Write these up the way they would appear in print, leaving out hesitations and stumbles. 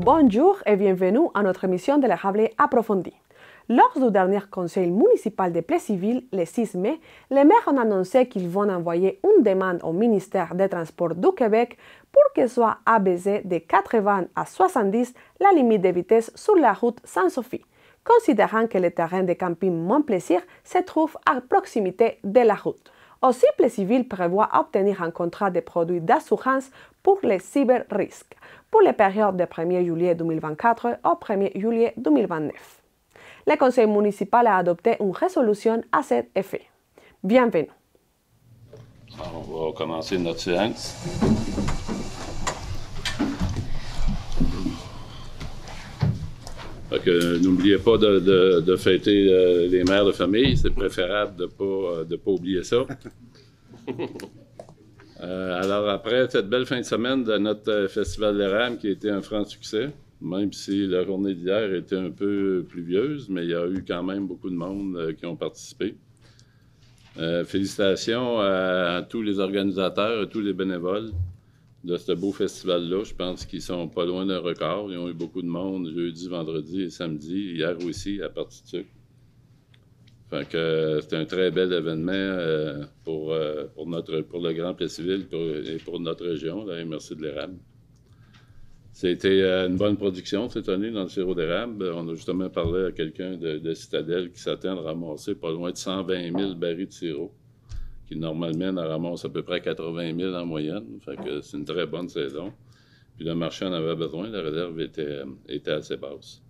Bonjour et bienvenue à notre émission de l'érable approfondie. Lors du dernier conseil municipal de Plessisville, le 6 mai, les maires ont annoncé qu'ils vont envoyer une demande au ministère des Transports du Québec pour que soit abaissée de 80 à 70 la limite de vitesse sur la route Sainte-Sophie, considérant que le terrain de camping Mont-Plaisir se trouve à proximité de la route. Aussi, Plessisville prévoit obtenir un contrat de produits d'assurance pour les cyber-risques pour les périodes du 1er juillet 2024 au 1er juillet 2029. Le conseil municipal a adopté une résolution à cet effet. Bienvenue. On va commencer notre séance. N'oubliez pas de fêter les mères de famille. C'est préférable de pas oublier ça. Alors, après cette belle fin de semaine de notre Festival d'érable qui a été un franc succès, même si la journée d'hier était un peu pluvieuse, mais il y a eu quand même beaucoup de monde qui ont participé. Félicitations à tous les organisateurs, à tous les bénévoles de ce beau festival-là. Je pense qu'ils sont pas loin d'un record. Ils ont eu beaucoup de monde jeudi, vendredi et samedi. Hier aussi, à Partie de Sucre. Fait que c'était un très bel événement pour le Grand Plessisville et pour notre région, la MRC de l'érable. C'était une bonne production cette année dans le sirop d'érable. On a justement parlé à quelqu'un de Citadelle qui s'attend à ramasser pas loin de 120 000 barils de sirop, qui normalement en ramasse à peu près 80 000 en moyenne. Fait que c'est une très bonne saison. Puis le marché en avait besoin, la réserve était assez basse.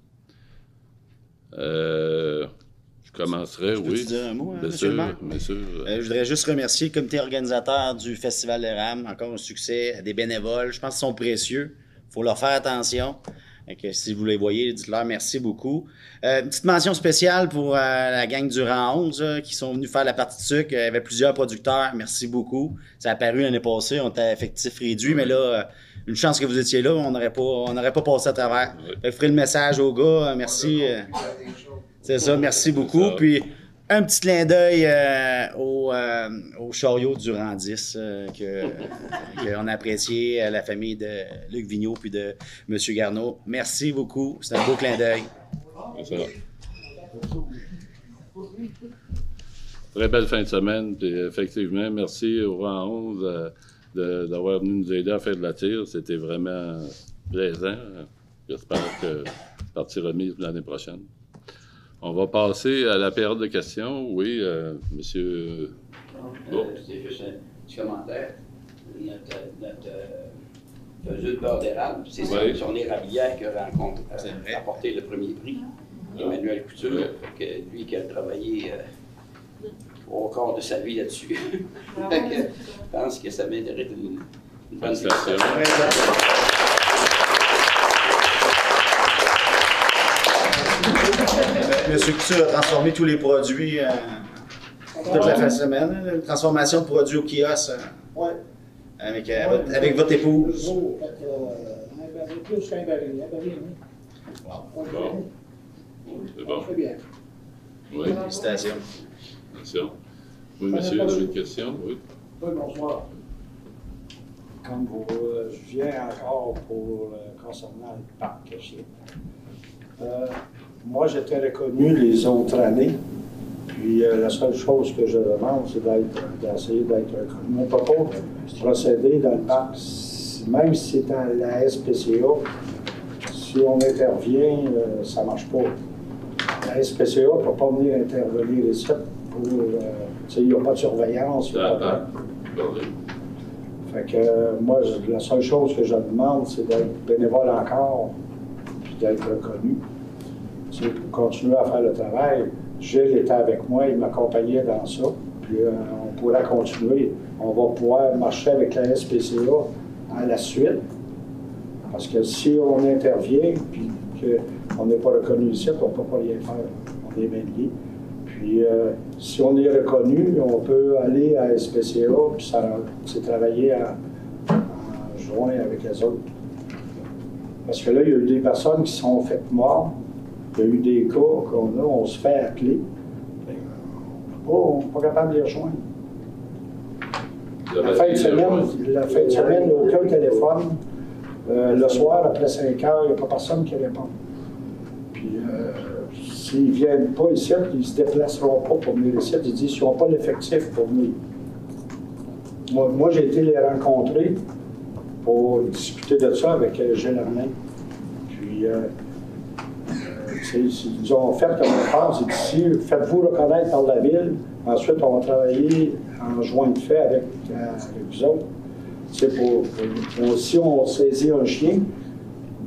Je commencerai, oui. Peux-tu dire un mot, bien sûr, bien sûr. Je voudrais juste remercier le comité organisateur du Festival d'érable. Encore un succès, des bénévoles. Je pense qu'ils sont précieux. Il faut leur faire attention. Donc, si vous les voyez, dites-leur merci beaucoup. Une petite mention spéciale pour la gang du rang 11 qui sont venus faire la partie de sucre. Il y avait plusieurs producteurs. Merci beaucoup. Ça a apparu l'année passée. On était effectif réduit, mais là, une chance que vous étiez là. On n'aurait pas passé à travers. Vous ferez le message aux gars. Merci. C'est ça, merci beaucoup. Puis, un petit clin d'œil au chariot du rang 10 qu'on a apprécié, à la famille de Luc Vigneault puis de M. Garneau. Merci beaucoup. C'est un beau clin d'œil. C'est ça. Très belle fin de semaine. Puis effectivement, merci au rang 11 d'avoir venu nous aider à faire de la tire. C'était vraiment plaisant. J'espère que partie remise l'année prochaine. On va passer à la période de questions. Oui, monsieur. C'est juste un petit commentaire. Notre faiseux de beurre d'érable, c'est son érablière qui a remporté le premier prix. Emmanuel Couture, lui qui a travaillé au corps de sa vie là-dessus. Je pense que ça mérite une bonne félicitations. Monsieur Couture a transformé tous les produits toute la fin de semaine. Une transformation de produits au kiosque. Oui. Avec votre épouse. Plus qu'un baril. Bon. C'est bon. Très bien. Oui. Félicitations. Attention. Oui, monsieur, vous avez une question? Oui. Oui, bonsoir. Comme vous, je viens encore concernant le parc caché. Moi, j'étais reconnu les autres années. Puis la seule chose que je demande, c'est d'essayer d'être reconnu. On ne peut pas procéder dans le parc, même si c'est dans la SPCA. Si on intervient, ça ne marche pas. La SPCA ne peut pas venir intervenir ici pour. Il n'y a pas de surveillance. Fait que moi, la seule chose que je demande, c'est d'être bénévole encore, puis d'être reconnu. Pour continuer à faire le travail. Gilles était avec moi, il m'accompagnait dans ça. Puis on pourra continuer. On va pouvoir marcher avec la SPCA à la suite. Parce que si on intervient puis qu'on n'est pas reconnu ici, on ne peut pas rien faire. On est bien liés. Puis si on est reconnu, on peut aller à la SPCA puis c'est travailler en joint avec les autres. Parce que là, il y a eu des personnes qui sont faites mortes. Il y a eu des cas on se fait appeler. On n'est pas capable de les rejoindre. La fin de semaine, il n'y a aucun téléphone. Le soir, après 5 heures, il n'y a pas personne qui répond. Puis, s'ils ne viennent pas ici, ils ne se déplaceront pas pour venir ici. Ils disent qu'ils n'ont pas l'effectif pour venir. Moi j'ai été les rencontrer pour discuter de ça avec Gilles Arnaud. Puis, ils ont fait comme on pense ici, faites-vous reconnaître par la ville. Ensuite, on va travailler en joint de fait avec vous autres. Si on saisit un chien,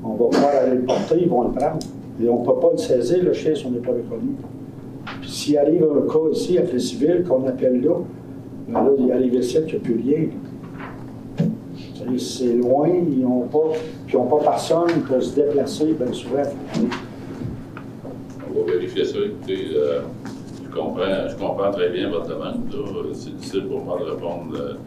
on va pouvoir aller le porter, ils vont le prendre. Et on ne peut pas le saisir, le chien, si on n'est pas reconnu. Puis s'il arrive un cas ici, à Plessisville, qu'on appelle là, ben là, il arrive ici, il n'y a plus rien. C'est loin, ils n'ont pas personne pour se déplacer, bien souvent. On va vérifier ça. Écoutez, je comprends très bien votre demande. C'est difficile pour moi de répondre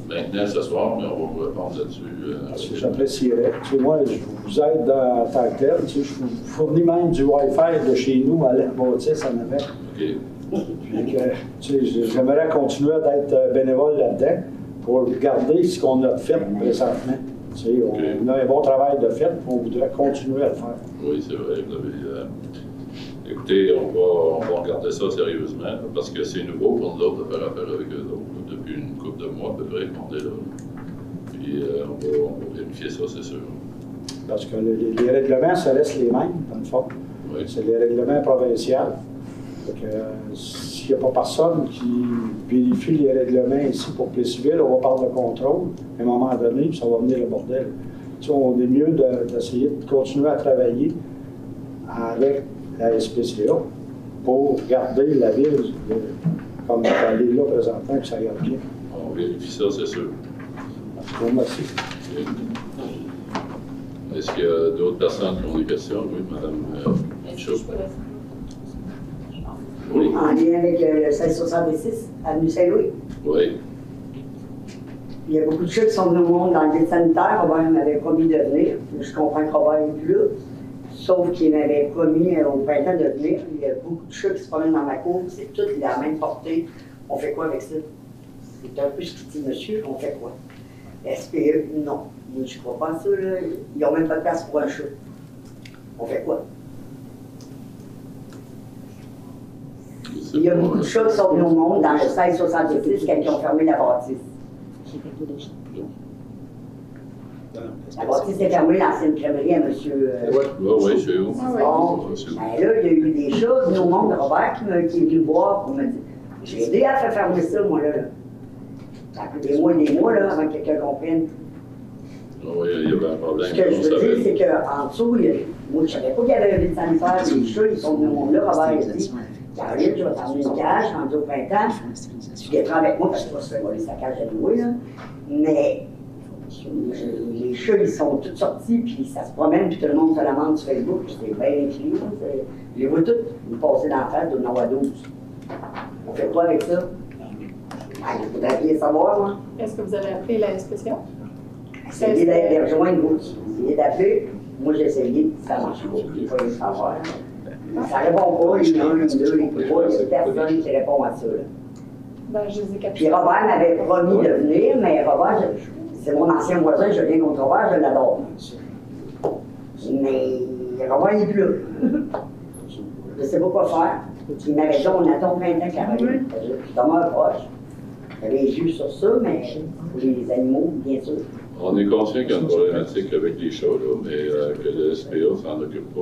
maintenant ce soir, mais on va vous répondre là-dessus. J'apprécierais. Moi, je vous aide en tant que tel. Je vous fournis même du Wi-Fi de chez nous à la bâtisse en avant. OK. Puis j'aimerais continuer d'être bénévole là-dedans pour garder ce qu'on a fait présentement. On a un bon travail de fait, on voudrait continuer à le faire. Oui, c'est vrai. Vous avez, écoutez, on va regarder ça sérieusement, parce que c'est nouveau pour nous autres de faire affaire avec eux autres. Depuis une couple de mois à peu près qu'on est là. Puis on va vérifier ça, c'est sûr. Parce que les règlements, ça reste les mêmes, dans le fond. Oui. C'est les règlements provinciaux. S'il n'y a pas personne qui vérifie les règlements ici pour Plessisville, on va parler de contrôle. À un moment donné, puis ça va venir le bordel. On est mieux d'essayer de continuer à travailler avec la SPCA pour garder la ville comme elle est là présentement, que ça aille bien. On vérifie ça, c'est sûr. Merci. Est-ce qu'il y a d'autres personnes qui ont des questions? Oui, Mme Michaud. Oui. En lien avec le 1666, avenue Saint-Louis. Oui. Il y a beaucoup de choses qui sont venus au monde dans le guide sanitaire. Robert m'avait promis de venir. Je comprends que Robert n'est plus là. Sauf qu'il m'avait promis au printemps de venir. Il y a beaucoup de choses qui se promènent dans ma cour. C'est toutes la même portée. On fait quoi avec ça? C'est un peu ce qu'il dit, monsieur. On fait quoi? SPE, non. Je ne crois pas à ça. Là. Ils n'ont même pas de place pour un chat. On fait quoi? Il y a beaucoup de choses qui sont venues au monde dans le 1666 quand ils ont fermé la bâtisse. La bâtisse est fermée, l'ancienne crèmerie à M. Oui, chez vous. Bon, ben là, il y a eu des choses venues au monde. Robert qui est venu voir pour me dire. J'ai aidé à faire fermer ça, moi, là. Ça a pris des mois et des mois, là, avant que quelqu'un comprenne. Oui, il y avait un problème. Ce que je veux dire, c'est qu'en dessous, moi, je ne savais pas qu'il y avait un vide sanitaire. Les chats, ils sont venus au monde là. Robert a dit Caroline, je vais t'emmener une cage, rendu au printemps. Tu viendras avec moi parce que tu vas se faire voler sa cage à louer, là. Mais les chats, ils sont tous sortis, puis ça se promène, puis tout le monde se l'amende sur Facebook, puis c'est bien écrit. Je les vois toutes nous passer dans la face de Nova 12. On fait quoi avec ça? Je voudrais bien savoir, moi. Est-ce que vous avez appelé la SPCA? Essayez de les rejoindre, vous. Essayez d'appeler. Moi, j'ai essayé, ça ne marche pas. Il faut le savoir. Ça ne répond pas, les 1, les 2, les 3, il n'y a personne qui répond à ça. Là. Ben, je les ai capturés. Puis Robert m'avait promis de venir, mais Robert, c'est mon ancien voisin, je viens contre Robert, je l'adore. Mais Robert n'est plus là. Je ne sais pas quoi faire. Il m'avait dit, on attend 20 ans, Caroline. Je demeure proche. J'avais les yeux sur ça, mais pour les animaux, bien sûr. On est conscient qu'il y a une problématique avec les chats, là, mais que le SPA s'en occupe pas.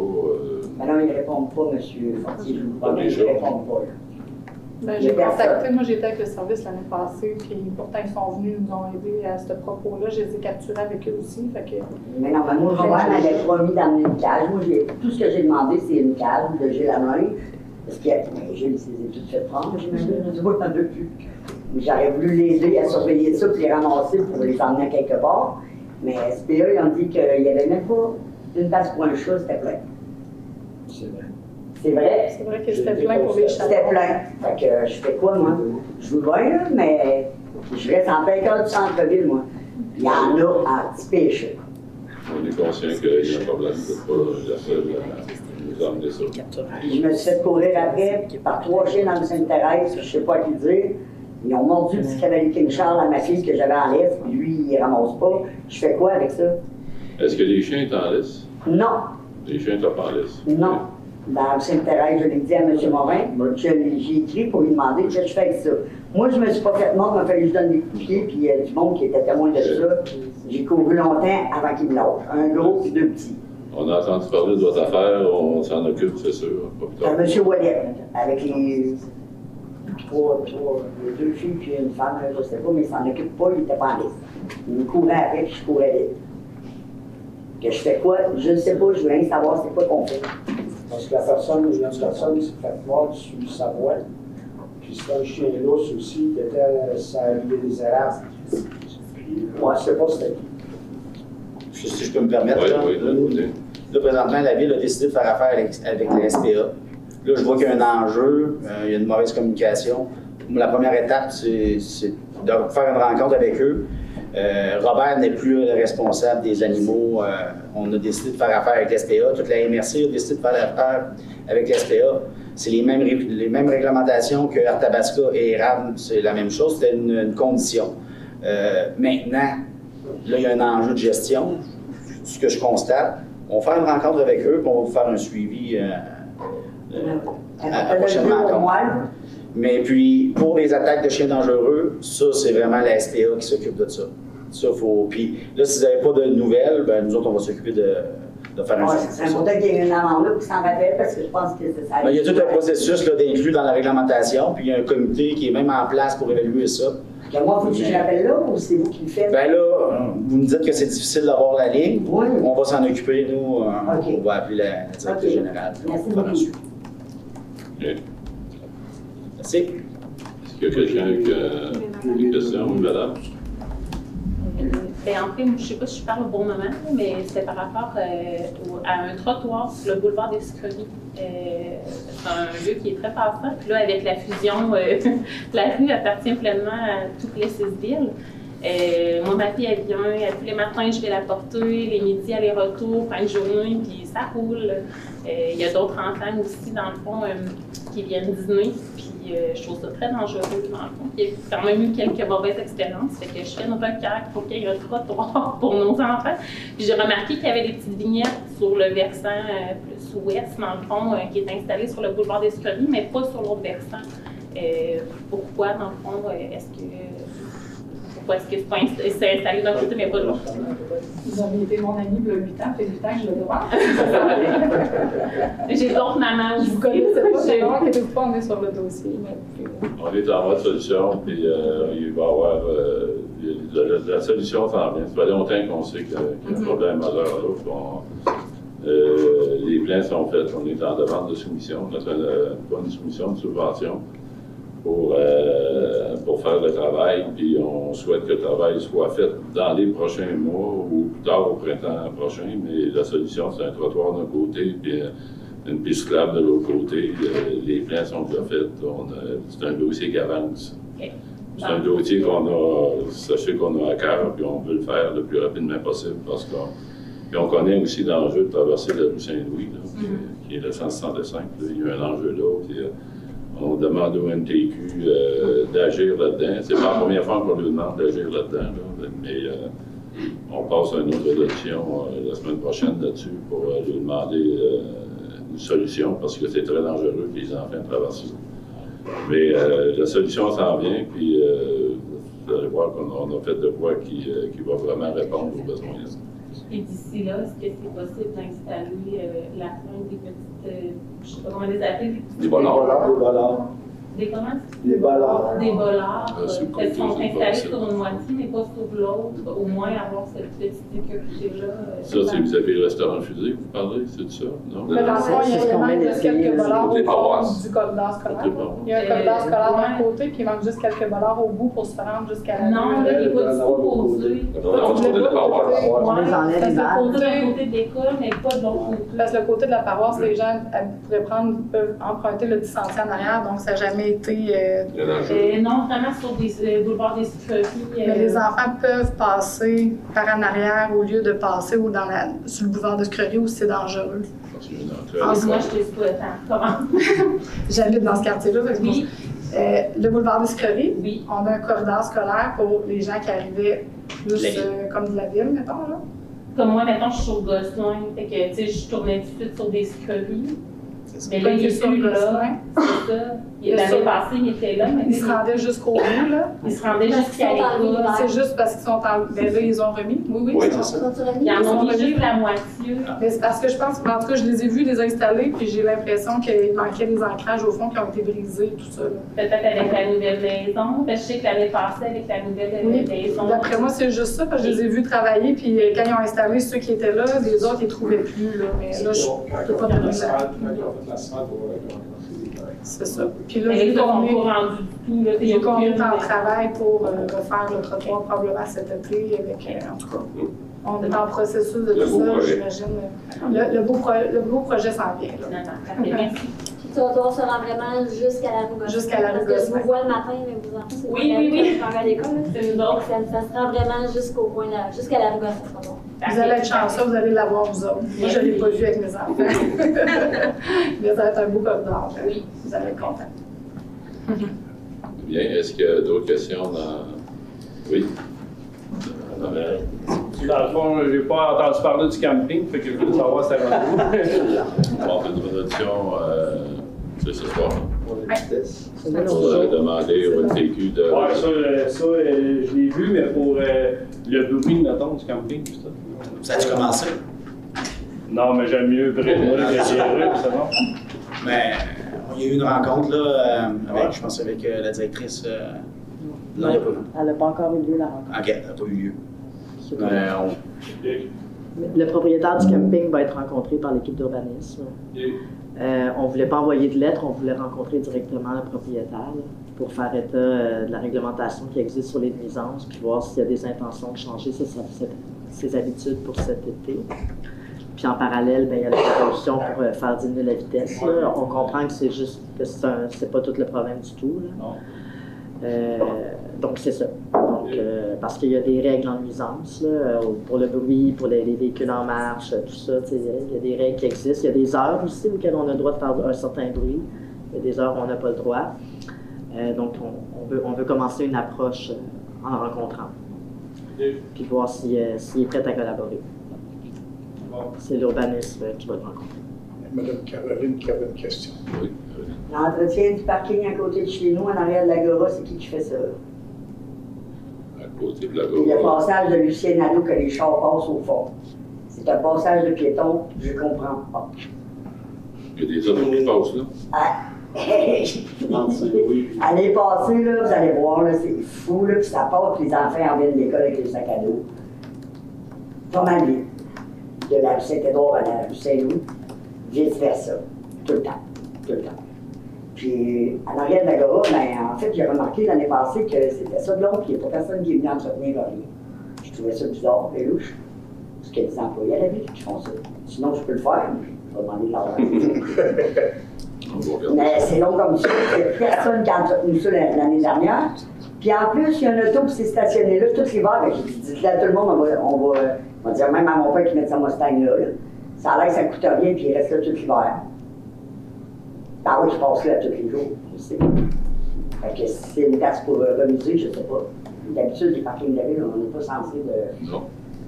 Mais non, ils ne répondent pas, M. Fortier. Je vous promets, ils ne répondent pas. Ben, j'ai contacté, moi j'étais avec le service l'année passée, puis pourtant ils sont venus, nous ont aidés à ce propos-là. Je les ai capturés avec eux aussi. Fait que... Mais non, moi, Robert m'avait promis d'amener une cage. Moi, tout ce que j'ai demandé, c'est une cage de Gilles à main. Parce que Gilles s'est tout fait prendre, j'imagine. Je vois, t'en veux plus. J'aurais voulu l'aider à surveiller ça, puis les ramasser pour les emmener à quelque part. Mais SPA, ils ont dit qu'il n'y avait même pas une place pour un chat, c'était plein. C'est vrai. C'est vrai? C'est vrai que c'était plein pour les chats. C'était plein. Fait que je fais quoi, moi? Je vous vois, là, mais je reste en plein cœur du centre-ville, moi. Il y en a en petit péché. On est conscient qu'il y a un problème de pas nous emmener ça. Puis je me suis fait courir après par 3 chiens dans le Sainte-Thérèse, je ne sais pas à qui dire. Ils ont mordu le petit cavalier King Charles à ma fille que j'avais en laisse, puis lui, il ne ramasse pas. Je fais quoi avec ça? Est-ce que les chiens sont en laisse? Non. Les chiens sont pas en laisse? Non. Dans Sainte-Thérèse, je l'ai dit à M. Morin, j'ai écrit pour lui demander qu'est-ce que je fais avec ça. Moi, je me suis pas fait mort, il m'a fallu que je donne des coups de pied, puis il y a du monde qui était témoin de ça. J'ai couru longtemps avant qu'il me lâche. Un gros et 2 petits. On a entendu parler de votre affaire, on s'en occupe, c'est sûr. M. Wallet, avec les 2 filles puis une femme, je ne sais pas, mais il s'en occupe pas, il n'était pas en liste. Il me courait après, puis je courais vite. Que je fais quoi? Je ne sais pas, je veux rien savoir c'est quoi qu'on fait. Parce que la personne s'est fait mort sur sa voie. Puis c'est un chien lousse aussi qui était sur la rue des Érables. Puis moi, je ne sais pas c'était qui. Si je peux me permettre, là, présentement, la Ville a décidé de faire affaire avec la SPA. Là, je vois qu'il y a un enjeu, il y a une mauvaise communication. La première étape, c'est de faire une rencontre avec eux. Robert n'est plus le responsable des animaux. On a décidé de faire affaire avec l'SPA. Toute la MRC a décidé de faire affaire avec l'SPA. C'est les mêmes réglementations que Arthabasca et Érable, c'est la même chose. C'était une condition. Maintenant, là, il y a un enjeu de gestion. Ce que je constate, on va faire une rencontre avec eux, puis on va vous faire un suivi à la prochaine rencontre. Mais puis, pour les attaques de chiens dangereux, ça, c'est vraiment la SPA qui s'occupe de ça. Puis là, si vous n'avez pas de nouvelles, ben, nous autres, on va s'occuper de faire un suivi. C'est important qu'il y ait une amende là qui s'en rappelle, parce que je pense que c'est ça. Ben, il y a tout un processus d'inclus dans la réglementation, puis il y a un comité qui est même en place pour évaluer ça. Moi, faut que je l'appelle là, ou c'est vous qui le faites? Ben là, vous me dites que c'est difficile d'avoir la ligne. Oui. On va s'en occuper, nous. On va appeler la directrice générale. Merci beaucoup. Merci. Est-ce qu'il y a quelqu'un qui a des questions, madame? En fait, je ne sais pas si je parle au bon moment, mais c'était par rapport à un trottoir sur le boulevard des Sucreries. C'est un lieu qui est très passant. Puis là, avec la fusion, la rue appartient pleinement à toutes les 6 villes. Moi, ma fille, elle vient, tous les matins, je vais la porter, les midis, aller-retour, fin de journée, puis ça roule. Il y a d'autres enfants aussi, dans le fond, qui viennent dîner. Je trouve ça très dangereux, dans le fond. Il y a quand même eu quelques mauvaises expériences. Fait que je fais notre cœur pour qu'il y ait un trottoir pour nos enfants. Puis j'ai remarqué qu'il y avait des petites vignettes sur le versant plus ouest, dans le fond, qui est installé sur le boulevard des Sucreries, mais pas sur l'autre versant. Pourquoi, dans le fond, pourquoi est-ce que c'est installé d'un côté, mais pas de l'autre? Vous avez été mon ami il y a 8 ans, fait 8 ans que je le vois. J'ai d'autres mamans. Je vous connaissais pas, j'ai voir que pas, on est sur le dossier. On est en mode solution, puis il va y avoir. La solution s'en vient. Ça fait longtemps qu'on sait qu'il y a un problème majeur là. Les plans sont faits. On est en demande de soumission. On a une soumission de subvention pour faire le travail, puis on souhaite que le travail soit fait dans les prochains mois ou plus tard au printemps prochain, mais la solution, c'est un trottoir d'un côté, puis une piste cyclable de l'autre côté. Les plans sont déjà faits. C'est un dossier qui avance. Okay. C'est un dossier sachez qu'on a à cœur, puis on veut le faire le plus rapidement possible, parce qu'on connaît aussi l'enjeu de traverser la rue Saint-Louis, qui est le 165. Il y a un enjeu là. Puis, on demande au MTQ d'agir là-dedans. C'est pas la première fois qu'on lui demande d'agir là-dedans, mais on passe à une autre élection la semaine prochaine là-dessus pour lui demander une solution, parce que c'est très dangereux que les enfants traversent. Mais la solution s'en vient, puis vous allez voir qu'on a fait de quoi qui va vraiment répondre aux besoins. Et d'ici là, est-ce que c'est possible d'installer la fin des petites, je ne sais pas comment les appeler, des bollards. Des comment? Des bollards. Des bollards. Elles sont installées sur une moitié, mais pas sur l'autre. Au moins avoir cette petite sécurité-là. Ça, c'est vous avez le restaurant fusée, vous parlez, c'est de ça? Non? Mais dans le fond, il manque juste quelques bollards au bout du corridor scolaire. Il y a un corridor scolaire d'un côté, puis il manque juste quelques bollards au bout pour se rendre jusqu'à la. Non, il n'est pas du tout posé. On les enlève du côté de l'école, mais pas de l'autre côté. Parce que le côté de la paroisse, les gens peuvent emprunter le 10 sentier en arrière, donc ça n'a jamais été. Non, vraiment sur des boulevards des Sucreries. Mais les enfants peuvent passer par en arrière au lieu de passer ou sur le boulevard des Sucreries où c'est dangereux. Moi, je te souhaite. Comment? J'habite dans ce quartier-là. Oui. Le boulevard des Sucreries, oui. On a un corridor scolaire pour les gens qui arrivaient plus comme de la ville, mettons, là. Comme moi, maintenant, je suis sur Gosselin. Fait que, tu sais, je tournais tout de suite sur des scories. Mais là, il est plus là. C'est ça. L'année passée, il était là. Ils se rendaient jusqu'au bout, là. Ils se rendaient jusqu'à l'école. C'est juste parce qu'ils sont en. Ben là, ils ont remis. Oui, Oui, c'est ça. Ils en ont mis juste la moitié. Mais c'est parce que je pense, en tout cas, je les ai vus les installer, puis j'ai l'impression qu'il manquait des ancrages au fond qui ont été brisés, tout ça. Peut-être avec la nouvelle maison. Je sais que l'année passée, avec la nouvelle maison. D'après moi, c'est juste ça, parce que je les ai vus travailler, puis quand ils ont installé ceux qui étaient là, les autres, ils ne trouvaient plus. Là. Mais là, je ne peux pas donner ça. C'est ça. Puis là, vu qu'on est en travail pour refaire le trottoir probablement cet été, avec, en tout cas, on est en processus de tout ça, j'imagine. Le beau projet s'en vient. Merci. Puis le trottoir se rend vraiment jusqu'à la rue Gosselin. Jusqu'à la rue Parce que je Gosselin. vous vois le matin, mais vous enfants, c'est Oui. à l'école. C'est nous autres. Ça se rend vraiment jusqu'au coin, jusqu'à la rue Gosselin. Vous allez être chanceux, vous allez l'avoir vous autres. Moi, je ne l'ai pas vu avec mes enfants. Mais ça va être un beau corridor. Oui, vous allez être contents. Bien, est-ce qu'il y a d'autres questions dans... Oui? Dans le fond, j'ai pas entendu parler du camping, fait que je voulais savoir si c'était où. On fait une réduction, c'est ce soir. Ouais. On avait demandé au TQ de... Ouais, ça je l'ai vu, mais pour le bruit, mettons, du camping, tout ça. Ça a-tu commencé? Non, mais j'aime mieux vraiment que les rues, c'est bon. Mais il y a eu une rencontre, là, avec, je pense, avec la directrice. Non, il n'y a pas eu. Elle n'a pas encore eu lieu, la rencontre. OK, elle n'a pas eu lieu. Le propriétaire du camping va être rencontré par l'équipe d'urbanisme. On ne voulait pas envoyer de lettre, on voulait rencontrer directement le propriétaire là, pour faire état de la réglementation qui existe sur les nuisances, puis voir s'il y a des intentions de changer ses habitudes pour cet été. Puis en parallèle, il y a la résolution pour faire diminuer la vitesse. Là. On comprend que c'est juste que c'est pas tout le problème du tout. Là. Donc c'est ça. Donc, parce qu'il y a des règles en nuisance là, pour le bruit, pour les véhicules en marche, tout ça. Il y a des règles qui existent. Il y a des heures aussi auxquelles on a le droit de faire un certain bruit. Il y a des heures où on n'a pas le droit. Donc on veut commencer une approche en le rencontrant. Puis voir s'il est prêt à collaborer. C'est l'urbanisme qui va le rencontrer. Madame Caroline qui avait une question. Oui. L'entretien du parking à côté de chez nous, en arrière de l'Agora, c'est qui fait ça? À côté de Et l'Agora. le passage de Lucien Nadeau que les chars passent au fond. C'est un passage de piétons, je comprends pas. Il y a des autres qui passent là. Allez passer, là, vous allez voir, là, c'est fou, là, puis ça part, puis les enfants en viennent de l'école avec les sacs à dos. Pas mal vite. De la rue Saint-Édouard à la rue Saint-Louis, vice-versa. Tout le temps. Tout le temps. Puis, en arrière de l'Agora, en fait, j'ai remarqué l'année passée que c'était ça de long, puis il n'y a pas personne qui est venu entretenir rien. Je trouvais ça bizarre, et louche. Parce qu'il y a des employés à la ville qui font ça. Sinon, je peux le faire, mais je vais demander de l'argent. Mais c'est long comme ça. Il n'y a personne qui a entretenu ça l'année dernière. Puis en plus, il y a un auto qui s'est stationné là tout l'hiver. J'ai dit, dites-le à tout le monde, on va dire même à mon père qui met sa Mustang là. Ça a l'air que ça ne coûte rien, puis il reste là tout l'hiver. Ah oui, je passe là tous les jours, je sais. Fait que si c'est une place pour remuser, je ne sais pas. D'habitude, les parkings de la ville, on n'est pas censé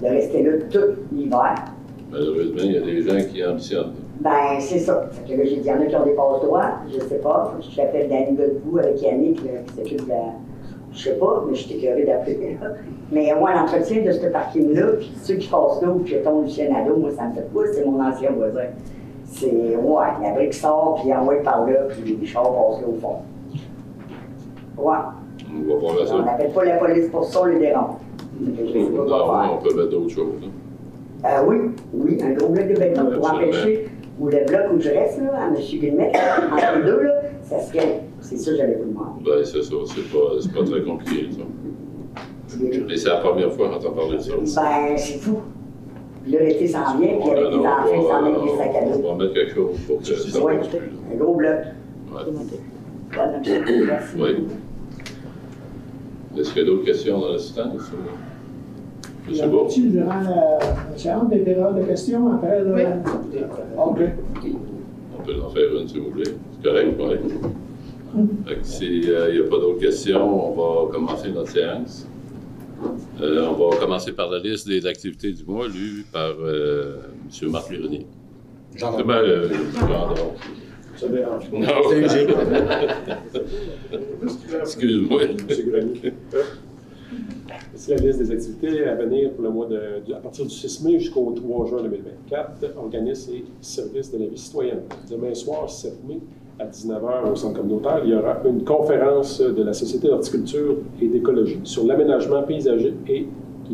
de rester là tout l'hiver. Malheureusement, il y a des gens qui ambitionnent. Ben, c'est ça. Fait que là, j'ai dit, il y en a qui ont des passe-droits, je ne sais pas. Faut que j'appelle Danny Godbout avec Yannick, là, qui s'occupe de la. Je sais pas, mais je suis écœurée d'appeler. Mais moi, l'entretien de ce parking-là, puis ceux qui passent là, ou piétons Lucien Nadeau, moi, ça me fait pas, c'est mon ancien voisin. C'est, ouais, la brique sort, puis envoie par là, puis les chars passent là au fond. Ouais. On va voir ça. On n'appelle pas la police pour ça, on les dérange. On peut mettre d'autres choses. Hein? Oui, un gros bloc de béton pour empêcher, ou le bloc où je reste, là, à M. Guillemette, entre les deux, là, ça serait. C'est ça que j'allais vous demander. Ben, c'est ça, c'est pas très compliqué, ça. Mais c'est la première fois qu'on entend parler de ça. Ben, c'est fou. Puis là, l'été s'en vient, puis avec les enfants, ils s'en mettent des sacs à dos. On va mettre quelque chose pour que ça ne Oui, plus. un gros bloc. Ouais. Merci. Oui. Est-ce qu'il y a d'autres questions dans l'assistance? Je sais pas. Durant la séance, des périodes de questions après? Oui. OK. On peut en faire une si vous voulez. C'est correct, oui. S'il n'y a pas d'autres questions, on va commencer notre séance. On va commencer par la liste des activités du mois, lue par M. Marc Lironier. Jean Ça dérange pas. Excuse-moi. C'est la liste des activités à venir pour le mois à partir du 6 mai jusqu'au 3 juin 2024, organismes et services de la vie citoyenne. Demain soir, 7 mai, à 19h au centre communautaire, il y aura une conférence de la Société d'horticulture et d'écologie sur l'aménagement paysager et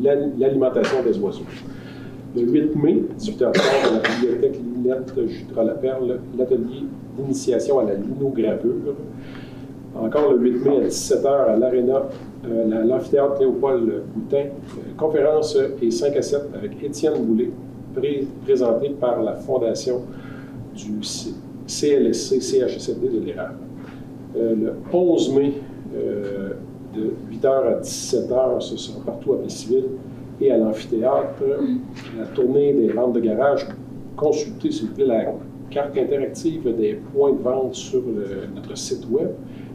l'alimentation des oiseaux. Le 8 mai, 18h30, à la bibliothèque Linette Jutras-la-Perle, l'atelier d'initiation à la linogravure. Encore le 8 mai à 17h à l'Arena, l'amphithéâtre Léopold Boutin, conférence et 5 à 7 avec Étienne Boulay, présentée par la Fondation du CLSC CHSLD de l'Érable. Le 11 mai, de 8h à 17h, ce sera partout à Plessisville et à l'amphithéâtre. La tournée des ventes de garage, consultez s'il vous plaît la carte interactive des points de vente sur notre site web.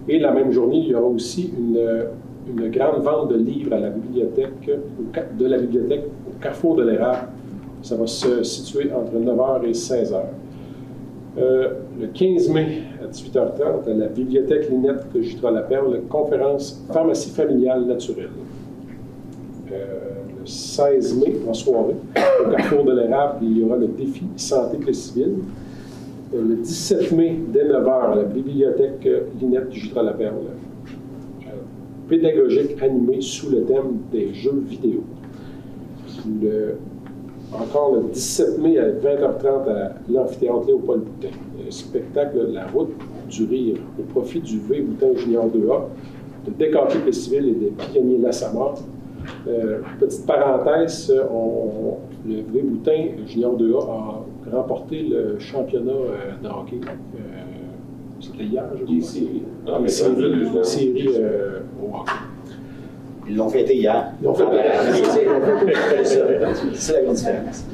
Et la même journée, il y aura aussi une grande vente de livres à la bibliothèque, au Carrefour de l'Érable. Ça va se situer entre 9h et 16h. Le 15 mai à 18h30, à la bibliothèque Linette Jutras-la-Perle, conférence pharmacie familiale naturelle. Le 16 mai, en soirée, au Carrefour de l'Érable, il y aura le défi santé Plessisville. Le 17 mai, dès 9h, à la bibliothèque Linette Jutras-la-Perle, pédagogique animée sous le thème des jeux vidéo. Encore le 17 mai à 20h30 à l'amphithéâtre Léopold Boutin, spectacle de la route du rire au profit du V Boutin Junior 2A, de Décanté Plessisville et des pionniers Lassamar. Petite parenthèse, le V Boutin Junior 2A a remporté le championnat de hockey. C'était hier, je crois. Une série au hockey. Ils l'ont fêté hier. Ils l'ont fêté hier. C'est la grande différence.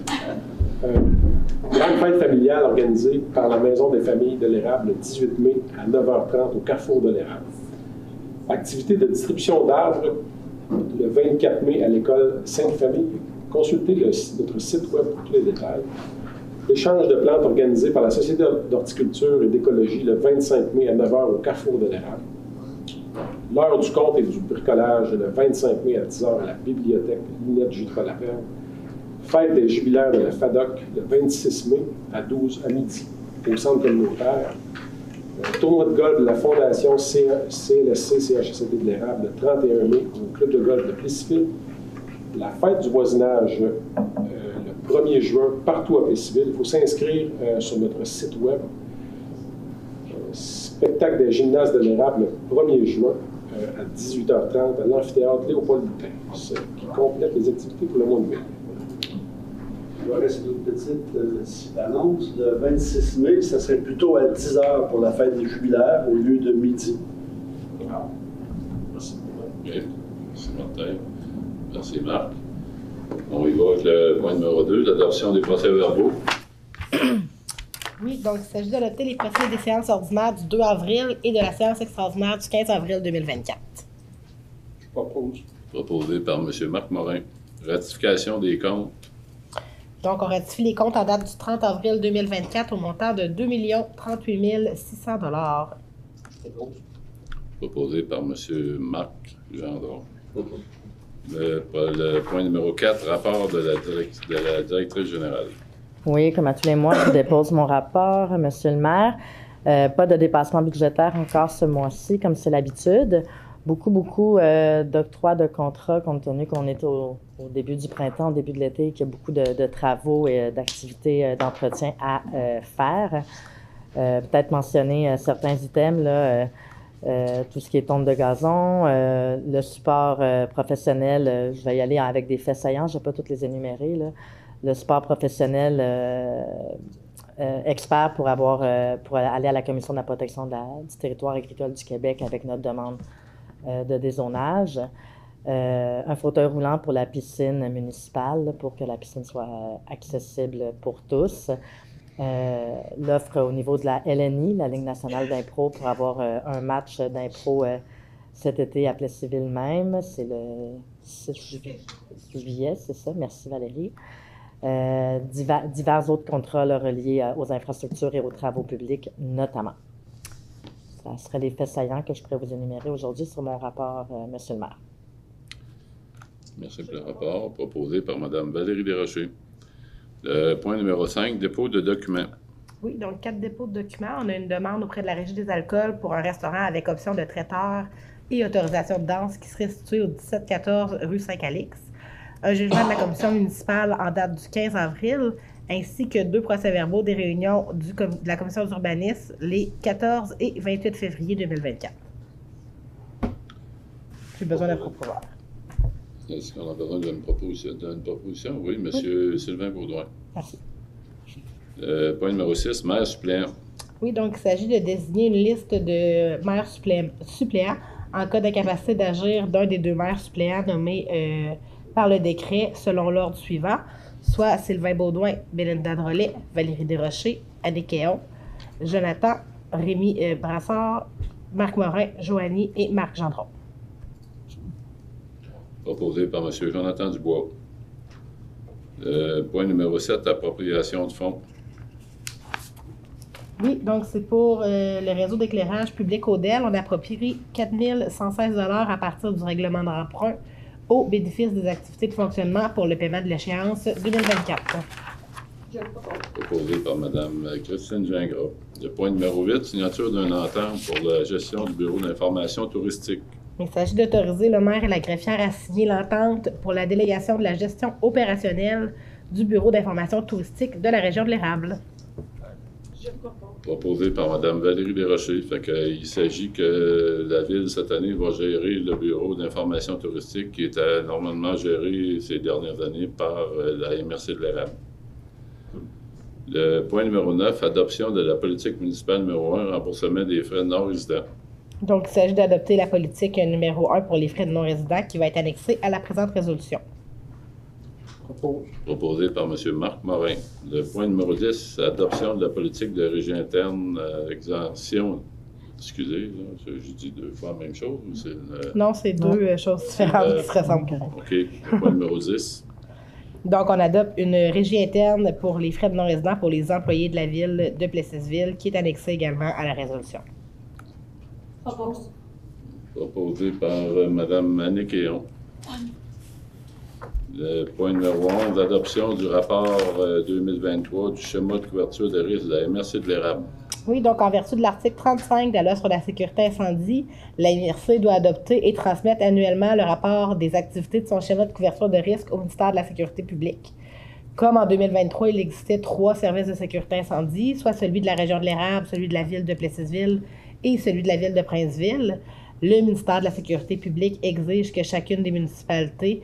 Grande fête familiale organisée par la Maison des familles de l'Érable le 18 mai à 9h30 au Carrefour de l'Érable. Activité de distribution d'arbres le 24 mai à l'école Sainte-Famille. Consultez notre site web pour tous les détails. Échange de plantes organisé par la Société d'horticulture et d'écologie le 25 mai à 9h au Carrefour de l'Érable. L'heure du compte et du bricolage le 25 mai à 10h à la bibliothèque Linette Jutras-la-Perle. Fête des jubilaires de la FADOC le 26 mai à 12 à midi au centre communautaire. Tournoi de golf de la Fondation CLSC CHSLD de l'Érable le 31 mai au club de golf de Plessisville. La fête du voisinage le 1er juin partout à Plessisville. Il faut s'inscrire sur notre site web. Spectacle des gymnases de l'Érable le 1er juin à 18h30 à l'amphithéâtre Léopold Boutin, ce qui complète les activités pour le mois de mai. Il va rester une petite annonce. Le 26 mai, ça serait plutôt à 10h pour la fête des jubilaires au lieu de midi. Merci. Okay. Merci Martin. Merci Marc. On y va avec le point numéro 2, l'adoption des procès-verbaux. Oui, donc il s'agit d'adopter les procès des séances ordinaires du 2 avril et de la séance extraordinaire du 15 avril 2024. Je propose. Proposé par M. Marc Morin. Ratification des comptes. Donc, on ratifie les comptes en date du 30 avril 2024 au montant de 2 038 600 $. Proposé par M. Marc Gendron. Le point numéro 4, rapport de la directrice générale. Oui, comme à tous les mois, je dépose mon rapport, Monsieur le maire. Pas de dépassement budgétaire encore ce mois-ci, comme c'est l'habitude. Beaucoup d'octrois de contrats, compte tenu qu'on est au début du printemps, au début de l'été, qu'il y a beaucoup de travaux et d'activités d'entretien à faire. Peut-être mentionner certains items, là, tout ce qui est tonte de gazon, le support professionnel, je vais y aller avec des faits saillants, je ne vais pas toutes les énumérer, là. Le support professionnel expert pour aller à la Commission de la protection du territoire agricole du Québec avec notre demande de dézonage. Un fauteuil roulant pour la piscine municipale pour que la piscine soit accessible pour tous. L'offre au niveau de la LNI, la Ligue nationale d'impro, pour avoir un match d'impro cet été à Plessisville même. C'est 6 juillet, c'est ça. Merci Valérie. Divers autres contrats là, reliés aux infrastructures et aux travaux publics, notamment. Ça serait les faits saillants que je pourrais vous énumérer aujourd'hui sur mon rapport, Monsieur le maire. Merci pour le rapport proposé par Mme Valérie Desrochers. Le point numéro 5, dépôt de documents. Oui, donc 4 dépôts de documents. On a une demande auprès de la Régie des alcools pour un restaurant avec option de traiteur et autorisation de danse qui serait situé au 1714 rue Saint-Calix. Un jugement de la commission municipale en date du 15 avril, ainsi que 2 procès-verbaux des réunions de la commission d'urbanisme les 14 et 28 février 2024. J'ai besoin d'un proposeur. Est-ce qu'on a besoin d'une proposition? Oui, M. Sylvain Baudouin. Merci. Point numéro 6, maire suppléant. Oui, donc il s'agit de désigner une liste de maires suppléants en cas d'incapacité d'agir d'un des 2 maires suppléants nommés par le décret selon l'ordre suivant, soit Sylvain Baudouin, Bélinda Drolet, Valérie Desrochers, Annick Kéon, Jonathan, Rémi Brassard, Marc Morin, Joanie et Marc Gendron. Proposé par M. Jonathan Dubois. Point numéro 7, appropriation de fonds. Oui, donc c'est pour le réseau d'éclairage public ODEL. On approprie 4 116 $ à partir du règlement d'emprunt au bénéfice des activités de fonctionnement pour le paiement de l'échéance 2024. Proposé par Mme Christine Gingras. Le point numéro 8, signature d'une entente pour la gestion du bureau d'information touristique. Il s'agit d'autoriser le maire et la greffière à signer l'entente pour la délégation de la gestion opérationnelle du bureau d'information touristique de la région de l'Érable. Proposé par Mme Valérie Desrochers. Il s'agit que la Ville, cette année, va gérer le bureau d'information touristique qui était normalement géré ces dernières années par la MRC de l'Érable. Le point numéro 9, adoption de la politique municipale numéro 1, remboursement des frais non-résidents. Donc, il s'agit d'adopter la politique numéro 1 pour les frais de non-résidents qui va être annexée à la présente résolution. Proposé par M. Marc Morin. Le point numéro 10, adoption de la politique de régie interne, exemption. Excusez, je dis 2 fois la même chose ou c'est Non, c'est 2 choses différentes qui se ressemblent. OK. Le point numéro 10. Donc, on adopte une régie interne pour les frais de non-résidents pour les employés de la ville de Plessisville qui est annexée également à la résolution. Proposé par Mme Annick Kéon. Le point numéro 11, adoption du rapport 2023 du schéma de couverture de risque de la MRC de l'Érable. Oui, donc en vertu de l'article 35 de la loi sur la sécurité incendie, la MRC doit adopter et transmettre annuellement le rapport des activités de son schéma de couverture de risque au ministère de la Sécurité publique. Comme en 2023, il existait 3 services de sécurité incendie, soit celui de la région de l'Érable, celui de la ville de Plessisville et celui de la ville de Princeville. Le ministère de la Sécurité publique exige que chacune des municipalités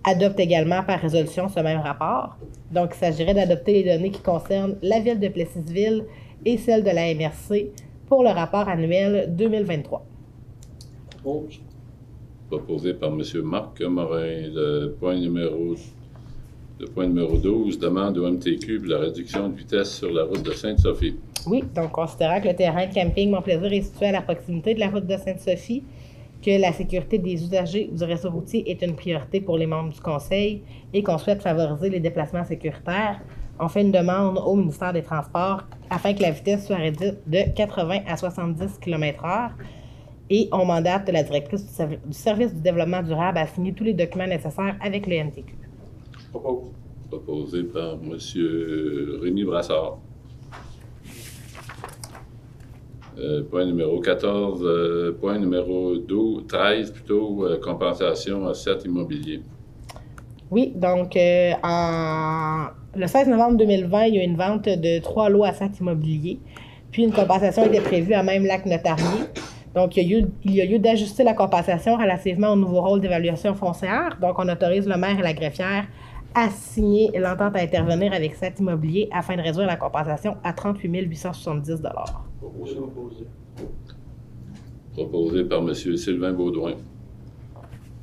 adopte également par résolution ce même rapport. Donc, il s'agirait d'adopter les données qui concernent la ville de Plessisville et celle de la MRC pour le rapport annuel 2023. Proposé par M. Marc Morin. Le point numéro 12, demande au MTQ pour la réduction de vitesse sur la route de Sainte-Sophie. Oui, donc considérant que le terrain de camping Mon Plaisir est situé à la proximité de la route de Sainte-Sophie, que la sécurité des usagers du réseau routier est une priorité pour les membres du Conseil et qu'on souhaite favoriser les déplacements sécuritaires, on fait une demande au ministère des Transports afin que la vitesse soit réduite de 80 à 70 km/h et on mandate la directrice du service du développement durable à signer tous les documents nécessaires avec le MTQ. Proposé par M. Rémi Brassard. Point numéro 14, point numéro 13, compensation à 7 immobiliers. Oui, donc le 16 novembre 2020, il y a eu une vente de 3 lots à 7 immobiliers, puis une compensation était prévue à même lac notarié. Donc, il y a lieu d'ajuster la compensation relativement au nouveau rôle d'évaluation foncière. Donc, on autorise le maire et la greffière à signer l'entente à intervenir avec 7 immobiliers afin de réduire la compensation à 38 870 $. Proposé par M. Sylvain Baudouin.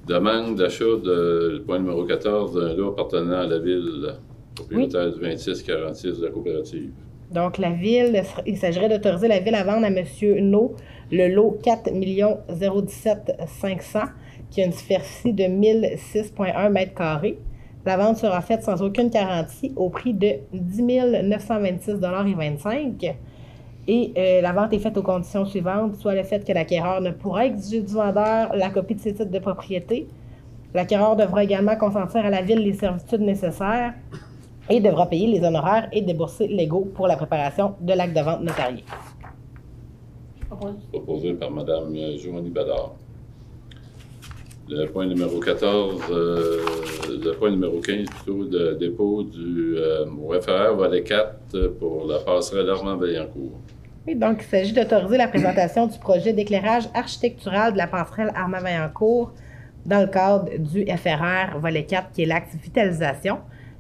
Demande d'achat de point numéro 14 d'un lot appartenant à la ville, propriétaire du 2646 de la coopérative. Donc, la ville, il s'agirait d'autoriser la ville à vendre à M. No le lot 4 017 500 qui a une superficie de 1006,1 mètres carrés. La vente sera faite sans aucune garantie au prix de 10 926,25 $. Et la vente est faite aux conditions suivantes, soit le fait que l'acquéreur ne pourra exiger du vendeur la copie de ses titres de propriété. L'acquéreur devra également consentir à la ville les servitudes nécessaires et devra payer les honoraires et débourser légaux pour la préparation de l'acte de vente notarié. Proposé par Mme Joanie Badard. Le point numéro 14, le point numéro 15, plutôt, de dépôt au FRR volet 4 pour la passerelle Armand-Vaillancourt. Oui, donc il s'agit d'autoriser la présentation du projet d'éclairage architectural de la passerelle Armand-Vaillancourt dans le cadre du FRR volet 4, qui est l'acte vitalisation.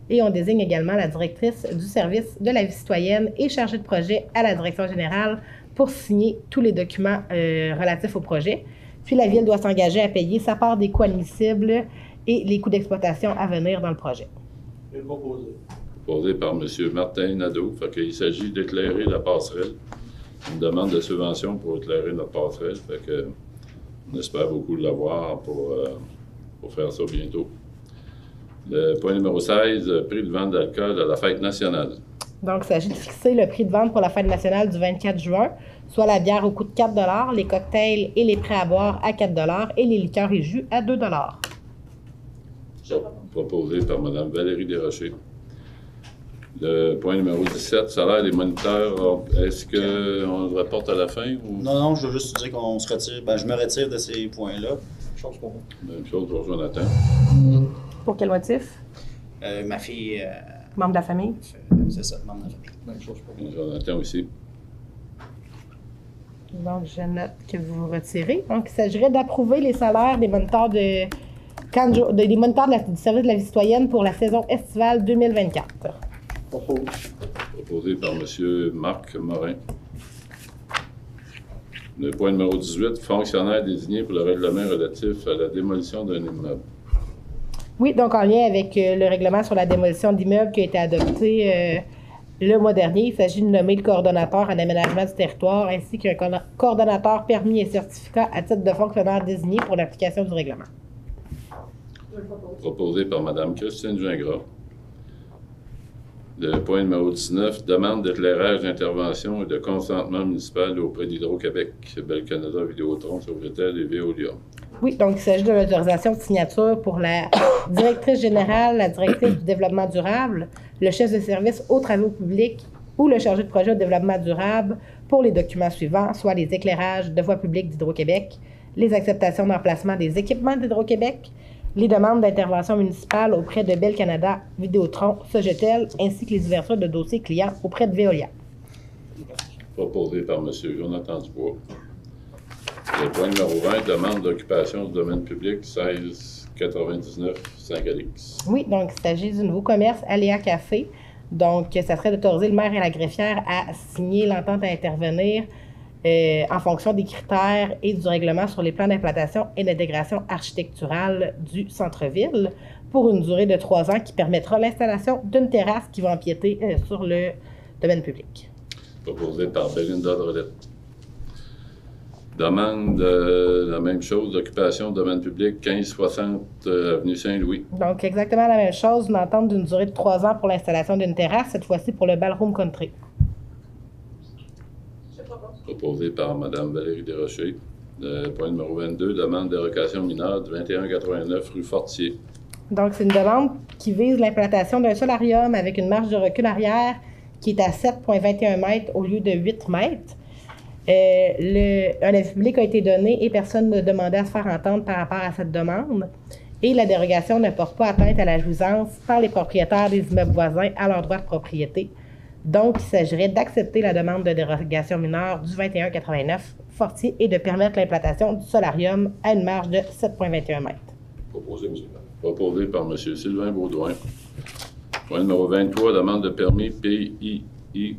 Et on désigne également la directrice du service de la vie citoyenne et chargée de projet à la direction générale pour signer tous les documents relatifs au projet. Puis la Ville doit s'engager à payer sa part des coûts admissibles et les coûts d'exploitation à venir dans le projet. Et proposé. Proposé par M. Martin Nadeau. Il s'agit d'éclairer la passerelle. Une demande de subvention pour éclairer notre passerelle. On espère beaucoup l'avoir pour faire ça bientôt. Le point numéro 16, prix de vente d'alcool à la fête nationale. Donc, il s'agit de fixer le prix de vente pour la fête nationale du 24 juin, soit la bière au coût de 4 $, les cocktails et les prêts à boire à 4 $ et les liqueurs et jus à 2 $. Proposé par Mme Valérie Desrochers. Le point numéro 17, salaire des moniteurs. Est-ce qu'on le reporte à la fin? Ou... Non, je veux juste dire qu'on se retire. Je me retire de ces points-là. Même chose pour Jonathan. Pour quel motif? Ma fille... membre de la famille? C'est ça, membre de la famille. Même chose pour moi. Jonathan aussi. Donc, je note que vous vous retirez. Donc, il s'agirait d'approuver les salaires des moniteurs des moniteurs du service de la vie citoyenne pour la saison estivale 2024. Proposé par M. Marc Morin. Le point numéro 18, fonctionnaire désigné pour le règlement relatif à la démolition d'un immeuble. Oui, donc en lien avec le règlement sur la démolition d'immeubles qui a été adopté le mois dernier, il s'agit de nommer le coordonnateur en aménagement du territoire ainsi qu'un coordonnateur permis et certificat à titre de fonctionnaire désigné pour l'application du règlement. Proposé par Mme Christine Gingras. Le point numéro 19, demande d'éclairage, d'intervention et de consentement municipal auprès d'Hydro-Québec, Bell Canada, Vidéotron, Sofitel et Veolia. Oui, donc il s'agit de l'autorisation de signature pour la directrice générale, la directrice du développement durable, le chef de service aux travaux publics ou le chargé de projet au développement durable pour les documents suivants, soit les éclairages de voies publiques d'Hydro-Québec, les acceptations d'emplacement des équipements d'Hydro-Québec, les demandes d'intervention municipale auprès de Bell Canada, Vidéotron, Sogetel, ainsi que les ouvertures de dossiers clients auprès de Veolia. Proposé par M. Jonathan Dubois. Le point numéro 20, demande d'occupation du domaine public 1699 Saint-Calix. Oui, donc il s'agit du nouveau commerce Aléa Café. Donc, ça serait d'autoriser le maire et la greffière à signer l'entente à intervenir en fonction des critères et du règlement sur les plans d'implantation et d'intégration architecturale du centre-ville pour une durée de 3 ans qui permettra l'installation d'une terrasse qui va empiéter sur le domaine public. Proposé par Belinda Drolette. Demande la même chose, d'occupation de domaine public 1560 avenue Saint-Louis. Donc, exactement la même chose, une entente d'une durée de 3 ans pour l'installation d'une terrasse, cette fois-ci pour le Ballroom Country. Proposé par Mme Valérie Desrochers. Le point numéro 22, demande d'érocation mineure du 2189 rue Fortier. Donc, c'est une demande qui vise l'implantation d'un solarium avec une marge de recul arrière qui est à 7,21 mètres au lieu de 8 mètres. Un avis public a été donné et personne ne demandait à se faire entendre par rapport à cette demande. Et la dérogation ne porte pas atteinte à la jouissance par les propriétaires des immeubles voisins à leur droit de propriété. Donc, il s'agirait d'accepter la demande de dérogation mineure du 2189 Fortier et de permettre l'implantation du solarium à une marge de 7,21 mètres. Proposé par M. Sylvain Baudouin. Point numéro 23, demande de permis PIIA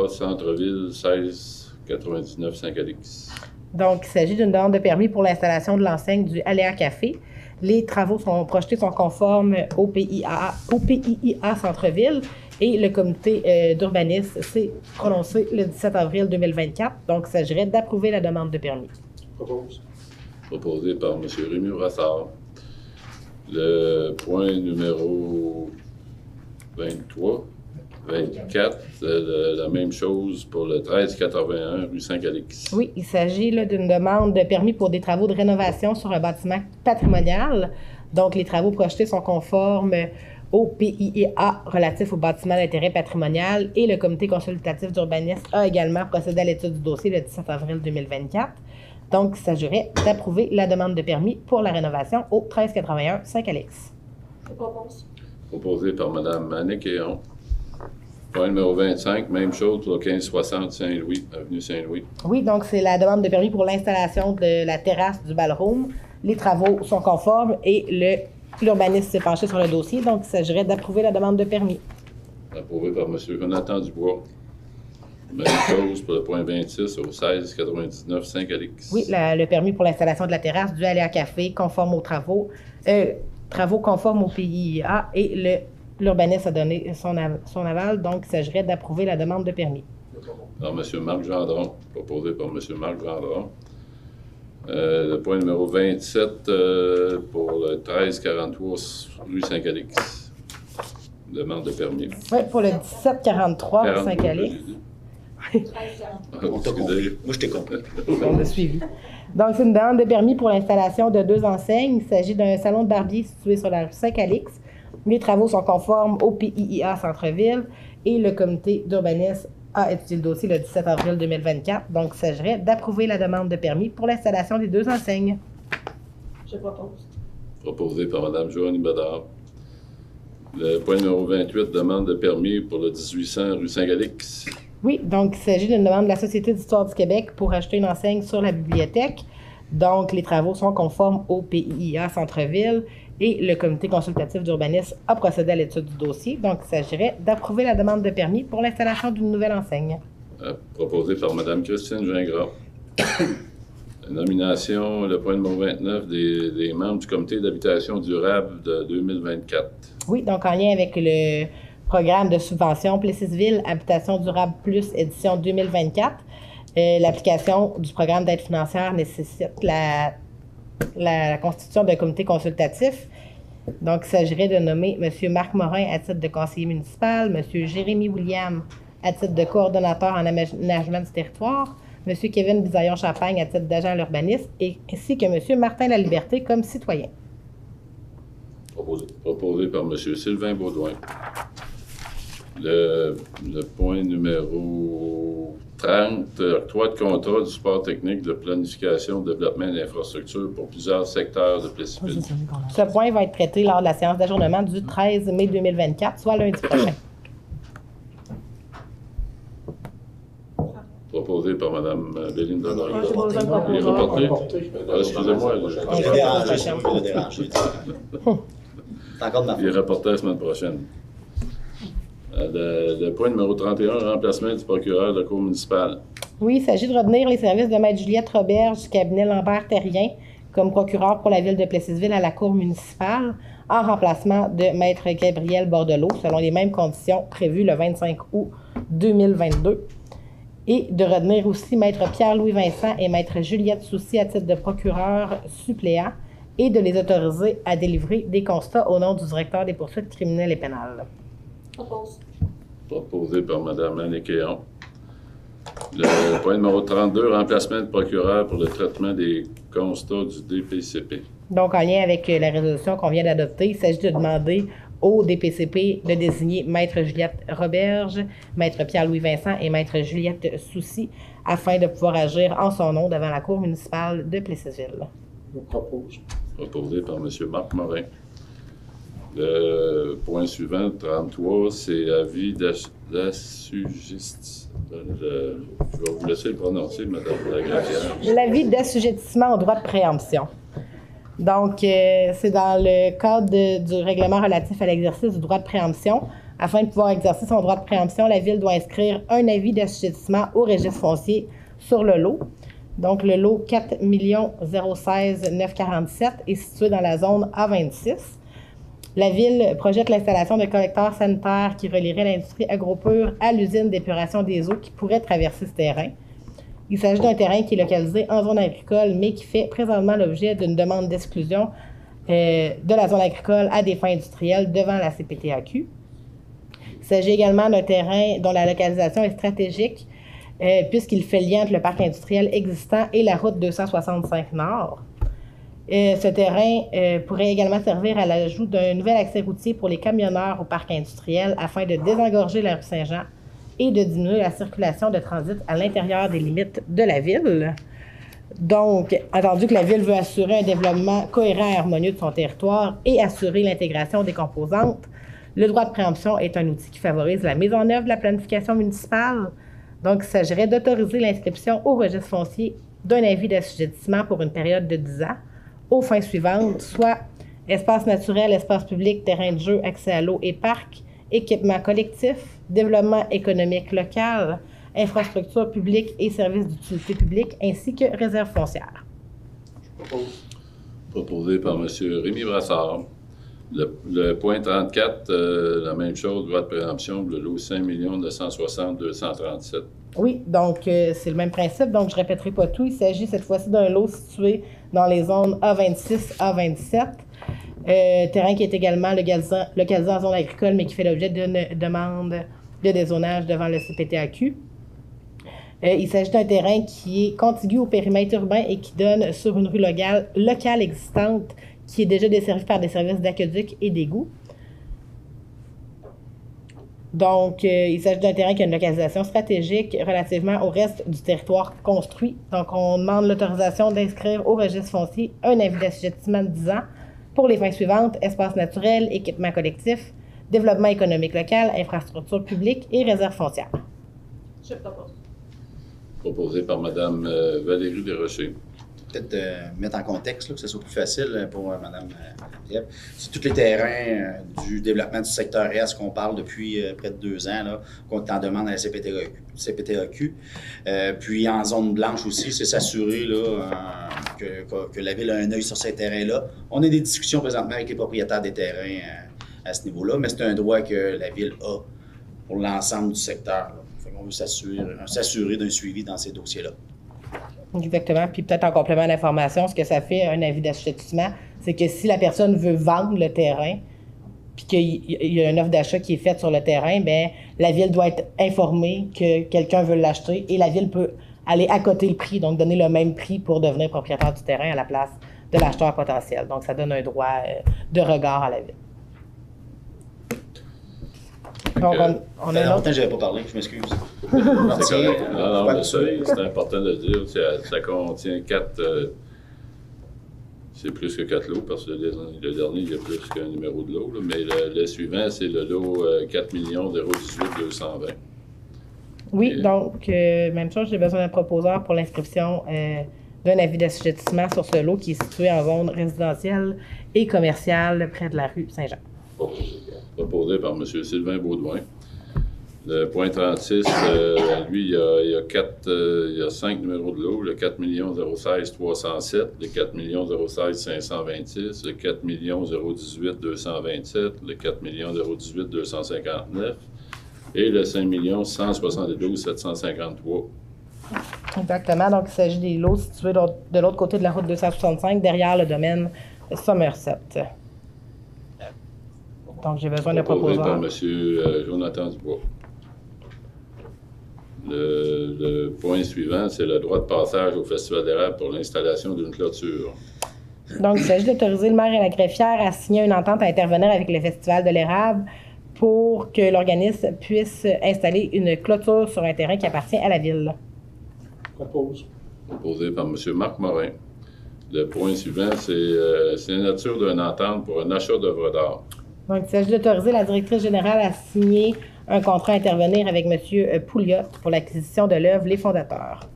Centre-Ville 1699 Saint-Calix. Donc, il s'agit d'une demande de permis pour l'installation de l'enseigne du Aléa Café. Les travaux projetés sont conformes au PIIA Centre-Ville et le comité d'urbanisme s'est prononcé le 17 avril 2024. Donc, il s'agirait d'approuver la demande de permis. proposé par M. Rémy Brassard. Le point numéro 24, la même chose pour le 1381 rue Saint-Calix. Oui, il s'agit d'une demande de permis pour des travaux de rénovation sur un bâtiment patrimonial. Donc, les travaux projetés sont conformes au PIA relatif au bâtiment d'intérêt patrimonial et le comité consultatif d'urbanisme a également procédé à l'étude du dossier le 17 avril 2024. Donc, il s'agirait d'approuver la demande de permis pour la rénovation au 1381 Saint-Calix. Je propose. Proposé par Mme Annick Héon. Point numéro 25, même chose pour le 1560 Saint-Louis, avenue Saint-Louis. Oui, donc c'est la demande de permis pour l'installation de la terrasse du ballroom. Les travaux sont conformes et l'urbaniste s'est penché sur le dossier, donc il s'agirait d'approuver la demande de permis. Approuvé par M. Jonathan Dubois. Même chose pour le point 26 au 1699 Saint-Calix. Oui, le permis pour l'installation de la terrasse du Aléa Café, conforme aux travaux conformes au PIA et l'urbaniste a donné son aval, donc il s'agirait d'approuver la demande de permis. Par M. Marc Gendron, proposé par M. Marc Gendron. Le point numéro 27 pour le 1343 rue Saint-Calix. Demande de permis. Oui, pour le 1743 rue Saint-Calix. On t'a compris. Moi, je t'ai compris. On a suivi. Donc, c'est une demande de permis pour l'installation de 2 enseignes. Il s'agit d'un salon de barbier situé sur la rue Saint-Calix. Les travaux sont conformes au PIA Centre-Ville et le comité d'urbanisme a étudié le dossier le 17 avril 2024. Donc, il s'agirait d'approuver la demande de permis pour l'installation des 2 enseignes. Je propose. Proposé par Mme Joanny Bedard. Le point numéro 28, demande de permis pour le 1800 rue Saint-Calix. Oui, donc il s'agit d'une demande de la Société d'histoire du Québec pour acheter une enseigne sur la bibliothèque. Donc, les travaux sont conformes au PIA Centre-Ville et le comité consultatif d'urbanisme a procédé à l'étude du dossier. Donc, il s'agirait d'approuver la demande de permis pour l'installation d'une nouvelle enseigne. Proposé par Mme Christine Gingras. Nomination, le point numéro 29 des membres du comité d'habitation durable de 2024. Oui, donc en lien avec le programme de subvention Plessisville Habitation durable plus édition 2024. L'application du programme d'aide financière nécessite la constitution d'un comité consultatif. Donc, il s'agirait de nommer M. Marc Morin à titre de conseiller municipal, M. Jérémy William à titre de coordonnateur en aménagement du territoire, M. Kevin Bisaillon-Champagne à titre d'agent à l'urbanisme, ainsi que M. Martin Laliberté comme citoyen. Proposé par M. Sylvain Baudouin. Le point numéro 30, octroi de contrat du support technique de planification, développement d'infrastructures pour plusieurs secteurs de Plessisville. Ce point va être traité lors de la séance d'ajournement du 13 mai 2024, soit lundi prochain. Proposé par Mme Bélinda Laurier. Il est reporté? Excusez-moi. Je l'ai dérangé. C'est encore de ma faute. Il est reporté la semaine prochaine. Le point numéro 31, remplacement du procureur de la Cour municipale. Oui, il s'agit de retenir les services de Maître Juliette Roberge du cabinet Lambert-Terrien comme procureur pour la ville de Plessisville à la Cour municipale en remplacement de Maître Gabriel Bordelot selon les mêmes conditions prévues le 25 août 2022. Et de retenir aussi Maître Pierre-Louis Vincent et Maître Juliette Soucy à titre de procureur suppléant et de les autoriser à délivrer des constats au nom du directeur des poursuites criminelles et pénales. Propose. Proposé par Mme Annick Héon. Le point numéro 32, remplacement de procureur pour le traitement des constats du DPCP. Donc, en lien avec la résolution qu'on vient d'adopter, il s'agit de demander au DPCP de désigner Maître Juliette Roberge, Maître Pierre-Louis Vincent et Maître Juliette Soucy afin de pouvoir agir en son nom devant la Cour municipale de Plessisville. Je propose. Proposé par M. Marc Morin. Le point suivant, 33, c'est avis d'assujettissement. Je vais vous laisser le prononcer, Mme Lagravière. L'avis d'assujettissement au droit de préemption. Donc, c'est dans le cadre du règlement relatif à l'exercice du droit de préemption. Afin de pouvoir exercer son droit de préemption, la Ville doit inscrire un avis d'assujettissement au registre foncier sur le lot. Donc, le lot 4 016 947 est situé dans la zone A26. La Ville projette l'installation de collecteurs sanitaires qui relieraient l'industrie agropure à l'usine d'épuration des eaux qui pourrait traverser ce terrain. Il s'agit d'un terrain qui est localisé en zone agricole, mais qui fait présentement l'objet d'une demande d'exclusion de la zone agricole à des fins industrielles devant la CPTAQ. Il s'agit également d'un terrain dont la localisation est stratégique, puisqu'il fait lien entre le parc industriel existant et la route 265 Nord. Ce terrain pourrait également servir à l'ajout d'un nouvel accès routier pour les camionneurs au parc industriel afin de désengorger la rue Saint-Jean et de diminuer la circulation de transit à l'intérieur des limites de la ville. Donc, attendu que la ville veut assurer un développement cohérent et harmonieux de son territoire et assurer l'intégration des composantes, le droit de préemption est un outil qui favorise la mise en œuvre de la planification municipale. Donc, il s'agirait d'autoriser l'inscription au registre foncier d'un avis d'assujettissement pour une période de 10 ans aux fins suivantes, soit espace naturel, espace public, terrain de jeu, accès à l'eau et parc, équipement collectif, développement économique local, infrastructures publiques et services d'utilité publique, ainsi que réserve foncière. Proposé par M. Rémy Brassard. Le point 34, la même chose, droit de préemption, le lot 5 960 237. Oui, donc c'est le même principe, donc je ne répéterai pas tout. Il s'agit cette fois-ci d'un lot situé dans les zones A26, A27, terrain qui est également localisé en zone agricole, mais qui fait l'objet d'une demande de dézonage devant le CPTAQ. Il s'agit d'un terrain qui est contigu au périmètre urbain et qui donne sur une rue locale existante qui est déjà desservie par des services d'aqueduc et d'égouts. Donc, il s'agit d'un terrain qui a une localisation stratégique relativement au reste du territoire construit. Donc, on demande l'autorisation d'inscrire au registre foncier un avis d'assujettissement de 10 ans pour les fins suivantes: espace naturel, équipement collectif, développement économique local, infrastructures publiques et réserve foncière. Je propose. Proposé par Mme Valérie Desrochers. Peut-être mettre en contexte, là, que ce soit plus facile pour Mme Dieppe. C'est tous les terrains du développement du secteur Est qu'on parle depuis près de 2 ans, là, qu'on est en demande à la CPTAQ. Puis en zone blanche aussi, c'est s'assurer là, que la Ville a un œil sur ces terrains-là. On a des discussions présentement avec les propriétaires des terrains à ce niveau-là, mais c'est un droit que la Ville a pour l'ensemble du secteur. On veut s'assurer d'un suivi dans ces dossiers-là. Exactement. Puis peut-être en complément d'information, ce que ça fait, un avis d'assujettissement, c'est que si la personne veut vendre le terrain, puis qu'il y a une offre d'achat qui est faite sur le terrain, bien, la Ville doit être informée que quelqu'un veut l'acheter et la Ville peut aller accoter le prix, donc donner le même prix pour devenir propriétaire du terrain à la place de l'acheteur potentiel. Donc, ça donne un droit de regard à la Ville. Donc, on a longtemps que je n'avais pas parlé, je m'excuse. C'est correct. Non, c'est important de le dire. Ça contient 4... c'est plus que 4 lots, parce que le dernier, il y a plus qu'un numéro de lot. Là, mais le suivant, c'est le lot 4 018 220. Oui, donc, même chose, j'ai besoin d'un proposeur pour l'inscription d'un avis d'assujettissement sur ce lot qui est situé en zone résidentielle et commerciale près de la rue Saint-Jean. Proposé par M. Sylvain Baudouin. Le point 36, lui, il y a 5 numéros de lot, le 4 016 307, le 4 016 526, le 4 018 227, le 4 018 259 et le 5 172 753. Exactement. Donc, il s'agit des lots situés de l'autre côté de la route 265, derrière le domaine Somerset. Donc, j'ai besoin de proposeurs. Par M. Jonathan Dubois. Le point suivant, c'est le droit de passage au Festival d'érable pour l'installation d'une clôture. Donc, il s'agit d'autoriser le maire et la greffière à signer une entente à intervenir avec le Festival de l'érable pour que l'organisme puisse installer une clôture sur un terrain qui appartient à la Ville. Proposé par M. Marc Morin. Le point suivant, c'est la signature d'une entente pour un achat d'œuvres d'art. Donc, il s'agit d'autoriser la directrice générale à signer un contrat à intervenir avec M. Pouliot pour l'acquisition de l'œuvre Les Fondateurs.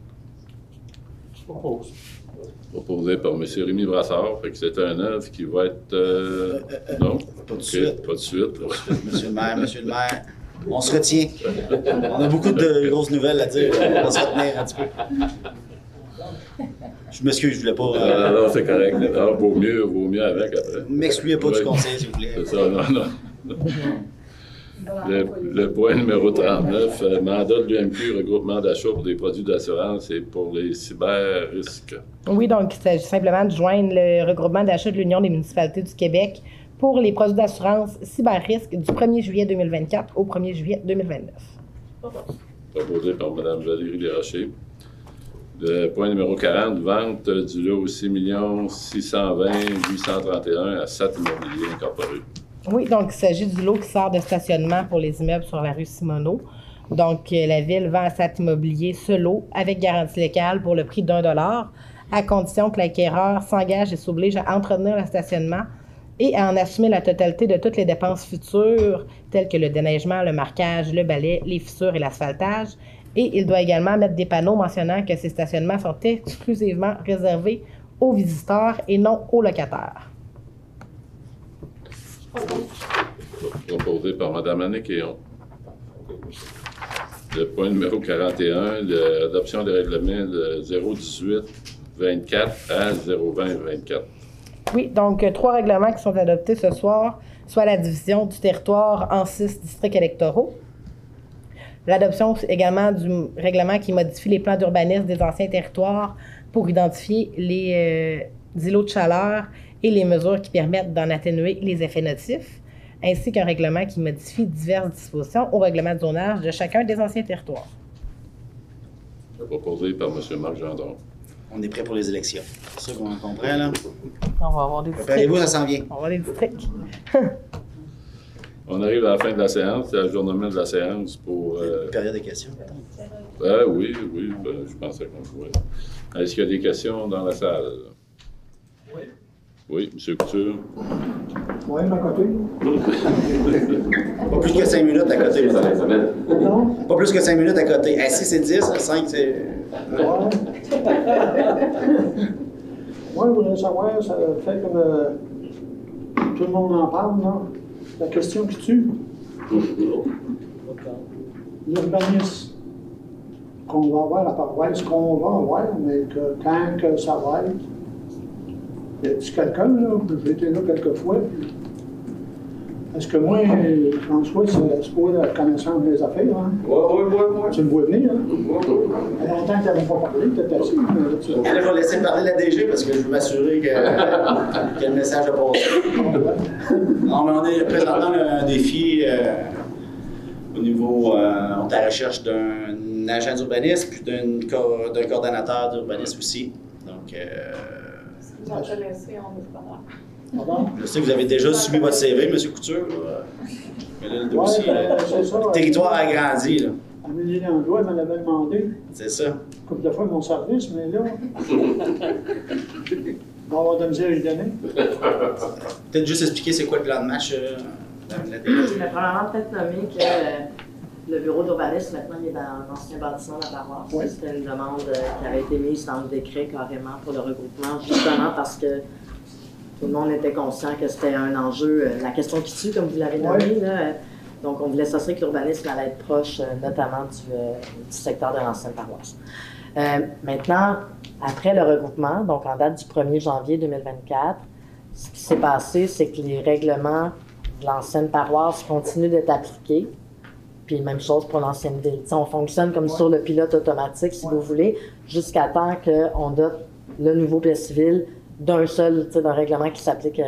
Proposé par M. Rémy Brassard. Fait que c'est un œuvre qui va être... non? Pas de suite. Pas de suite. Monsieur le maire, on se retient. On a beaucoup de grosses nouvelles à dire. On va se retenir un petit peu. Je m'excuse, je voulais pas... Non, c'est correct. Alors, vaut mieux avec après. M'excluez pas du conseil, s'il vous plaît. C'est ça, non. Le point numéro 39, mandat de l'UMQ, regroupement d'achat pour des produits d'assurance et pour les cyber-risques. Oui, donc il s'agit simplement de joindre le regroupement d'achat de l'Union des municipalités du Québec pour les produits d'assurance cyber-risque du 1er juillet 2024 au 1er juillet 2029. Proposé par Mme Valérie Desrochers. Le point numéro 40, vente du lot 6 620 831 à SAT Immobilier Incorporé. Oui, donc il s'agit du lot qui sort de stationnement pour les immeubles sur la rue Simoneau. Donc, la Ville vend à SAT Immobilier ce lot avec garantie légale pour le prix d'$1, à condition que l'acquéreur s'engage et s'oblige à entretenir le stationnement et à en assumer la totalité de toutes les dépenses futures, telles que le déneigement, le marquage, le balai, les fissures et l'asphaltage. Et il doit également mettre des panneaux mentionnant que ces stationnements sont exclusivement réservés aux visiteurs et non aux locataires. Proposé par Mme Annick Héon. Le point numéro 41, l'adoption des règlements de 018-24 à 020-24. Oui, donc 3 règlements qui sont adoptés ce soir, soit la division du territoire en 6 districts électoraux, l'adoption également du règlement qui modifie les plans d'urbanisme des anciens territoires pour identifier les îlots de chaleur et les mesures qui permettent d'en atténuer les effets notifs, ainsi qu'un règlement qui modifie diverses dispositions au règlement de zonage de chacun des anciens territoires. Proposé par M. Marc Gendron. On est prêt pour les élections. C'est ça qu'on comprend, là? On va avoir des districts. Préparez-vous, ça s'en vient. On va avoir des districts. On arrive à la fin de la séance, c'est l'ajournement de la séance pour... Période de questions. Oui, je pensais qu'on pouvait. Est-ce qu'il y a des questions dans la salle? Oui. Oui, M. Couture. Oui, à côté. Pas plus que 5 minutes à côté. Non? Pas plus que 5 minutes à côté. 6, c'est 10, 5, c'est... Ouais. Moi, je voudrais savoir, ça fait comme tout le monde en parle, non? La question qui tue. L'urbanisme qu'on va avoir, la paroisse qu'on va avoir, mais que quand que ça va être. Y a-t-il quelqu'un, là? J'ai été là quelques fois. Est-ce que moi, François, c'est pas la connaissance des affaires, hein? Oui. Tu me vois venir, hein? Il y a longtemps que tu n'avais pas parlé, tu étais assis. Je vais laisser parler la DG parce que je veux m'assurer que le message a passé. Non, mais on est présentement un défi au niveau. On est à la recherche d'un agent d'urbanisme puis d'un coordonnateur d'urbanisme aussi. Donc. Vous intéressez en entrepreneur. Je sais que vous avez déjà soumis votre CV, M. Couture. Mais là, le dossier, le territoire a grandi. Là. Amélie Langlois m'en avait demandé. C'est ça. Une couple de fois mon service, mais là, on va avoir de misère à lui donner. Peut-être juste expliquer c'est quoi le plan de match. Mais probablement peut-être nommer que le bureau d'urbanisme, maintenant, il est dans l'ancien bâtiment de la paroisse. Oui. C'était une demande qui avait été mise dans le décret carrément pour le regroupement, justement parce que tout le monde était conscient que c'était un enjeu, la question qui tue, comme vous l'avez nommé. Là. Donc, on voulait s'assurer que l'urbanisme allait être proche, notamment du secteur de l'ancienne paroisse. Maintenant, après le regroupement, donc en date du 1er janvier 2024, ce qui s'est passé, c'est que les règlements de l'ancienne paroisse continuent d'être appliqués. Puis même chose pour l'ancienne ville. T'sais, on fonctionne comme sur le pilote automatique, si vous voulez, jusqu'à temps qu'on dote le nouveau pièce civile d'un seul, d'un règlement qui s'applique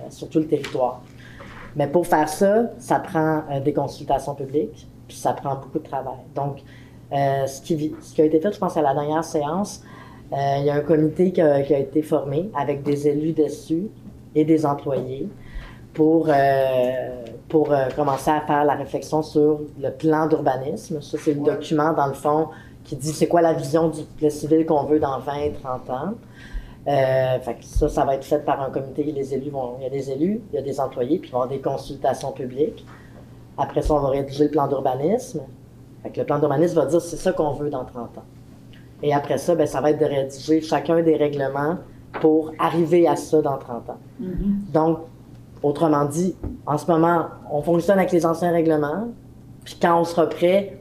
sur tout le territoire. Mais pour faire ça, ça prend des consultations publiques, puis ça prend beaucoup de travail. Donc, ce qui a été fait, je pense, à la dernière séance, il y a un comité qui a été formé avec des élus dessus et des employés pour commencer à faire la réflexion sur le plan d'urbanisme. Ça, c'est le document, dans le fond, qui dit c'est quoi la vision du plan civil qu'on veut dans 20, 30 ans. Fait que ça va être fait par un comité. Il y a des élus, il y a des employés, puis il va y avoir des consultations publiques. Après ça, on va rédiger le plan d'urbanisme. Fait que le plan d'urbanisme va dire c'est ça qu'on veut dans 30 ans. Et après ça, ben, ça va être de rédiger chacun des règlements pour arriver à ça dans 30 ans. Mm-hmm. Donc, autrement dit, en ce moment, on fonctionne avec les anciens règlements, puis quand on sera prêt,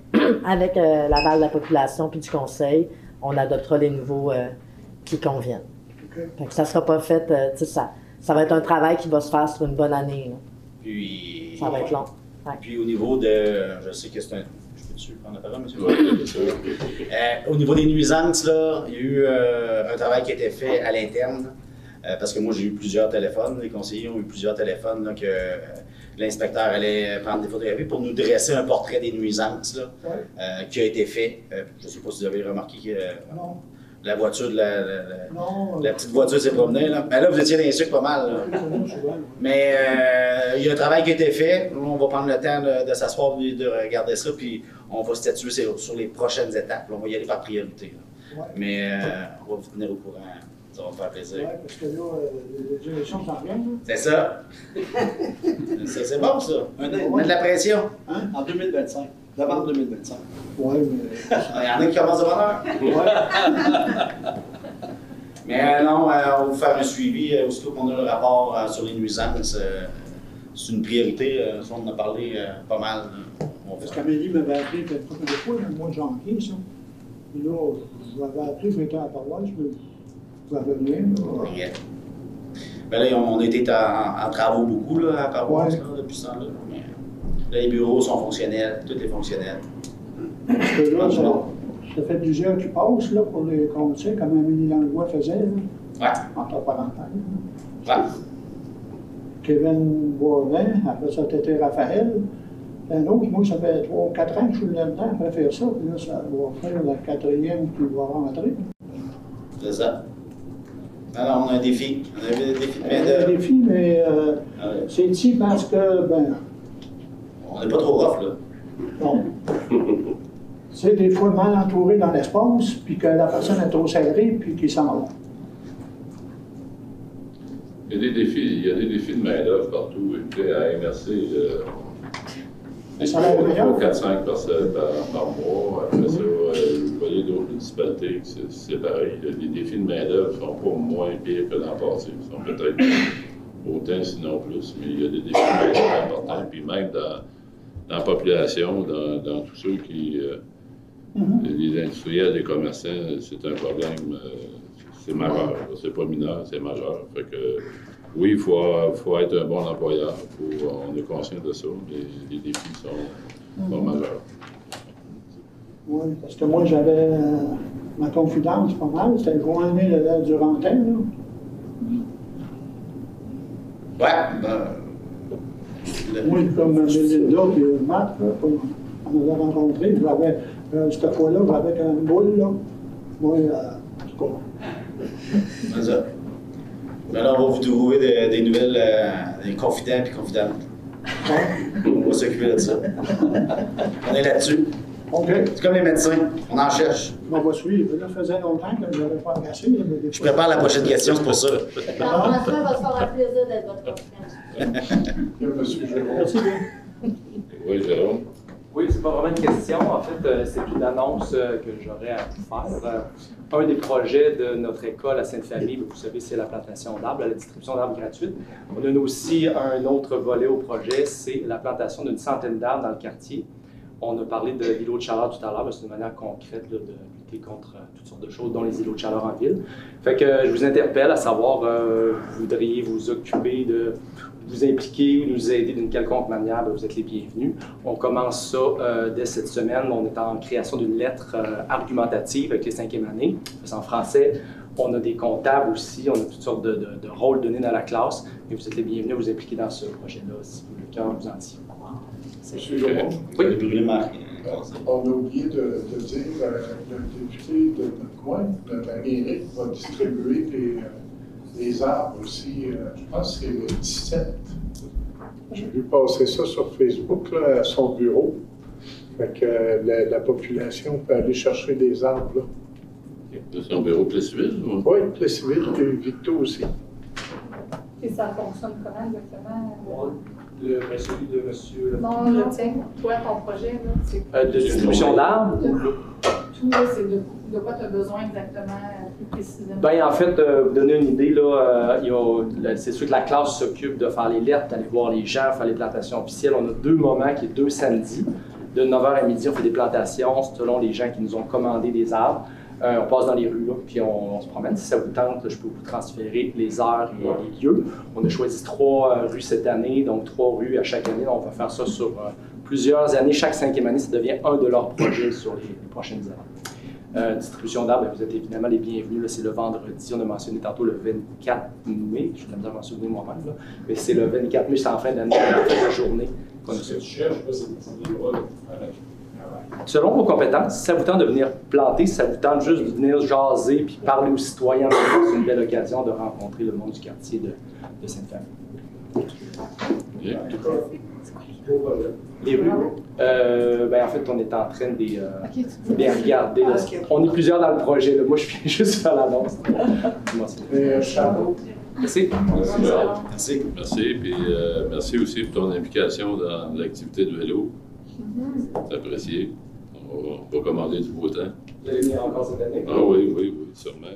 avec l'aval de la population puis du conseil, on adoptera les nouveaux qui conviennent. Okay. Fait que ça ne sera pas fait, ça va être un travail qui va se faire sur une bonne année. Là. Puis... Ça va être long. Puis au niveau de, je sais que c'est un... Je peux-tu prendre la parole, monsieur? Au niveau des nuisances, là, il y a eu un travail qui a été fait à l'interne, parce que moi j'ai eu plusieurs téléphones, les conseillers ont eu plusieurs téléphones, là, que l'inspecteur allait prendre des photographies pour nous dresser un portrait des nuisances, là, qui a été fait. Je ne sais pas si vous avez remarqué que la voiture, la petite voiture s'est promenée. Là. Ben là, vous étiez dans les sucres pas mal. Là. Mais il y a un travail qui a été fait. On va prendre le temps de s'asseoir et de regarder ça, puis on va statuer sur les prochaines étapes. Là, on va y aller par priorité. Mais on va vous tenir au courant. Ça va me faire plaisir. Oui, parce que là, les élections s'en viennent. C'est ça. C'est bon, ça. Mettre de la pression. Hein? En 2025. Novembre 2025. Oui, mais... Il y en a qui commencent de bonne heure. Ouais. Mais non, on va vous faire un suivi. Aussitôt qu'on a le rapport sur les nuisances, c'est une priorité. Ça, on en a parlé pas mal. Parce qu'Amélie m'avait appelé peut-être pas de fois, le mois de janvier, ça. Et là, je l'avais appelé, j'étais à la paroisse, je vais revenir. Yeah. Ben là, on a été en travaux beaucoup là, à la paroisse depuis ce temps-là. Là, les bureaux sont fonctionnels, tout est fonctionnel. Parce que là, ça fait plusieurs qui passent là, pour les conseils, comme Amélie Langlois faisait, là, entre parenthèses. Ouais. Kevin Boivin, après ça, c'était Raphaël. Un autre, moi, ça fait 3 ou 4 ans que je suis là-dedans après faire ça, puis là, ça va faire la 4e qui va rentrer. C'est ça. Alors, on a un défi. On a un défi de main-d'œuvre. Un défi, mais c'est ici parce que, ben... On n'est pas trop rough, là. Non. C'est des fois mal entouré dans l'espace, puis que la personne est trop serrée, puis qu'il s'en va. Il y a des défis de main-d'œuvre partout. Écoutez, à MRC, il y a 4-5 personnes par mois. Après ça, vous voyez d'autres municipalités, c'est pareil. Les défis de main-d'œuvre ne sont pas moins pires que l'an passé. Ils sont peut-être autant, sinon plus, mais il y a des défis de main-d'œuvre importants. Puis même dans la population, dans tous ceux qui... les industriels, les commerçants, c'est un problème, c'est majeur. C'est pas mineur, c'est majeur. Fait que, oui, il faut être un bon employeur. On est conscient de ça, mais les défis sont majeurs. Oui, parce que moi, j'avais ma confidence pas mal. C'était Joanné Durantin, là. Moi, comme Melinda et Matt, on les a rencontrés. Cette fois-là, j'avais une boule, là. Moi, en tout cas. C'est ça. Mais là, on va vous trouver des nouvelles, des confidents et confidentes. On va s'occuper de ça. On est là-dessus. OK. C'est comme les médecins, on en cherche. On va suivre. Là, ça faisait longtemps que je n'avais pas engagé. Je prépare la prochaine question, c'est pour ça. Alors, ça va se faire un plaisir d'être votre confident. Monsieur Jérôme. Merci bien. Oui, Jérôme. Oui, c'est pas vraiment une question. En fait, c'est une annonce que j'aurais à vous faire. Un des projets de notre école à Sainte-Famille, vous savez, c'est la plantation d'arbres, la distribution d'arbres gratuite. On a aussi un autre volet au projet, c'est la plantation d'une centaine d'arbres dans le quartier. On a parlé de l'îlot de chaleur tout à l'heure, c'est une manière concrète là, de lutter contre toutes sortes de choses, dont les îlots de chaleur en ville. Fait que je vous interpelle à savoir, vous voudriez vous occuper de vous impliquer ou nous aider d'une quelconque manière, bien, vous êtes les bienvenus. On commence ça dès cette semaine. On est en création d'une lettre argumentative avec les 5e années. C'est en français. On a des comptables aussi. On a toutes sortes de rôles donnés dans la classe. Et vous êtes les bienvenus à vous impliquer dans ce projet-là, si le cœur vous en dit. Monsieur Jérôme. Oui, on a oublié de dire le député de notre coin, de la mairie, va distribuer des arbres aussi. Je pense que c'est le 17. J'ai vu passer ça sur Facebook, là, à son bureau. Fait que la population peut aller chercher des arbres. Là. De son bureau Plessisville? Oui, Plessisville et Victo aussi. Et ça fonctionne comment exactement? Celui de monsieur... Non, le tien, toi, ton projet, là, c'est... de distribution d'arbres? Tout, là, c'est de quoi tu as besoin exactement, plus précisément? Bien, en fait, vous donner une idée, là, c'est sûr que la classe s'occupe de faire les lettres, d'aller voir les gens, faire les plantations officielles. On a 2 moments, qui est 2 samedis. De 9h à midi, on fait des plantations selon les gens qui nous ont commandé des arbres. On passe dans les rues, là, puis on se promène. Si ça vous tente, là, je peux vous transférer les heures et les lieux. On a choisi 3 rues cette année, donc 3 rues à chaque année. On va faire ça sur plusieurs années. Chaque 5e année, ça devient un de leurs projets sur les prochaines années. Distribution d'arbres, vous êtes évidemment les bienvenus. C'est le vendredi. On a mentionné tantôt le 24 mai. Je suis de m'en souvenir moi-même. Là. Mais c'est le 24 mai, c'est en fin d'année, en fin de journée. Selon vos compétences, si ça vous tente de venir planter, si ça vous tente juste de venir jaser puis parler aux citoyens, c'est une belle occasion de rencontrer le monde du quartier de Sainte-Famille. Les rues, en fait, on est en train de les regarder. Là. On est plusieurs dans le projet. Là. Moi, je viens juste faire l'annonce. Merci. Merci. Merci. Puis merci aussi pour ton implication dans l'activité de vélo. C'est apprécié. On va commander du beau temps. Vous allez venir encore cette année? Ah oui, sûrement.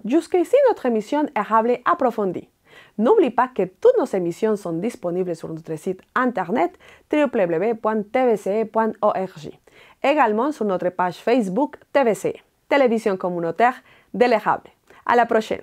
Jusqu'ici, notre émission Érable approfondie. N'oublie pas que toutes nos émissions sont disponibles sur notre site internet www.tvce.org. Également sur notre page Facebook TVCE, Télévision communautaire de l'Érable. À la prochaine!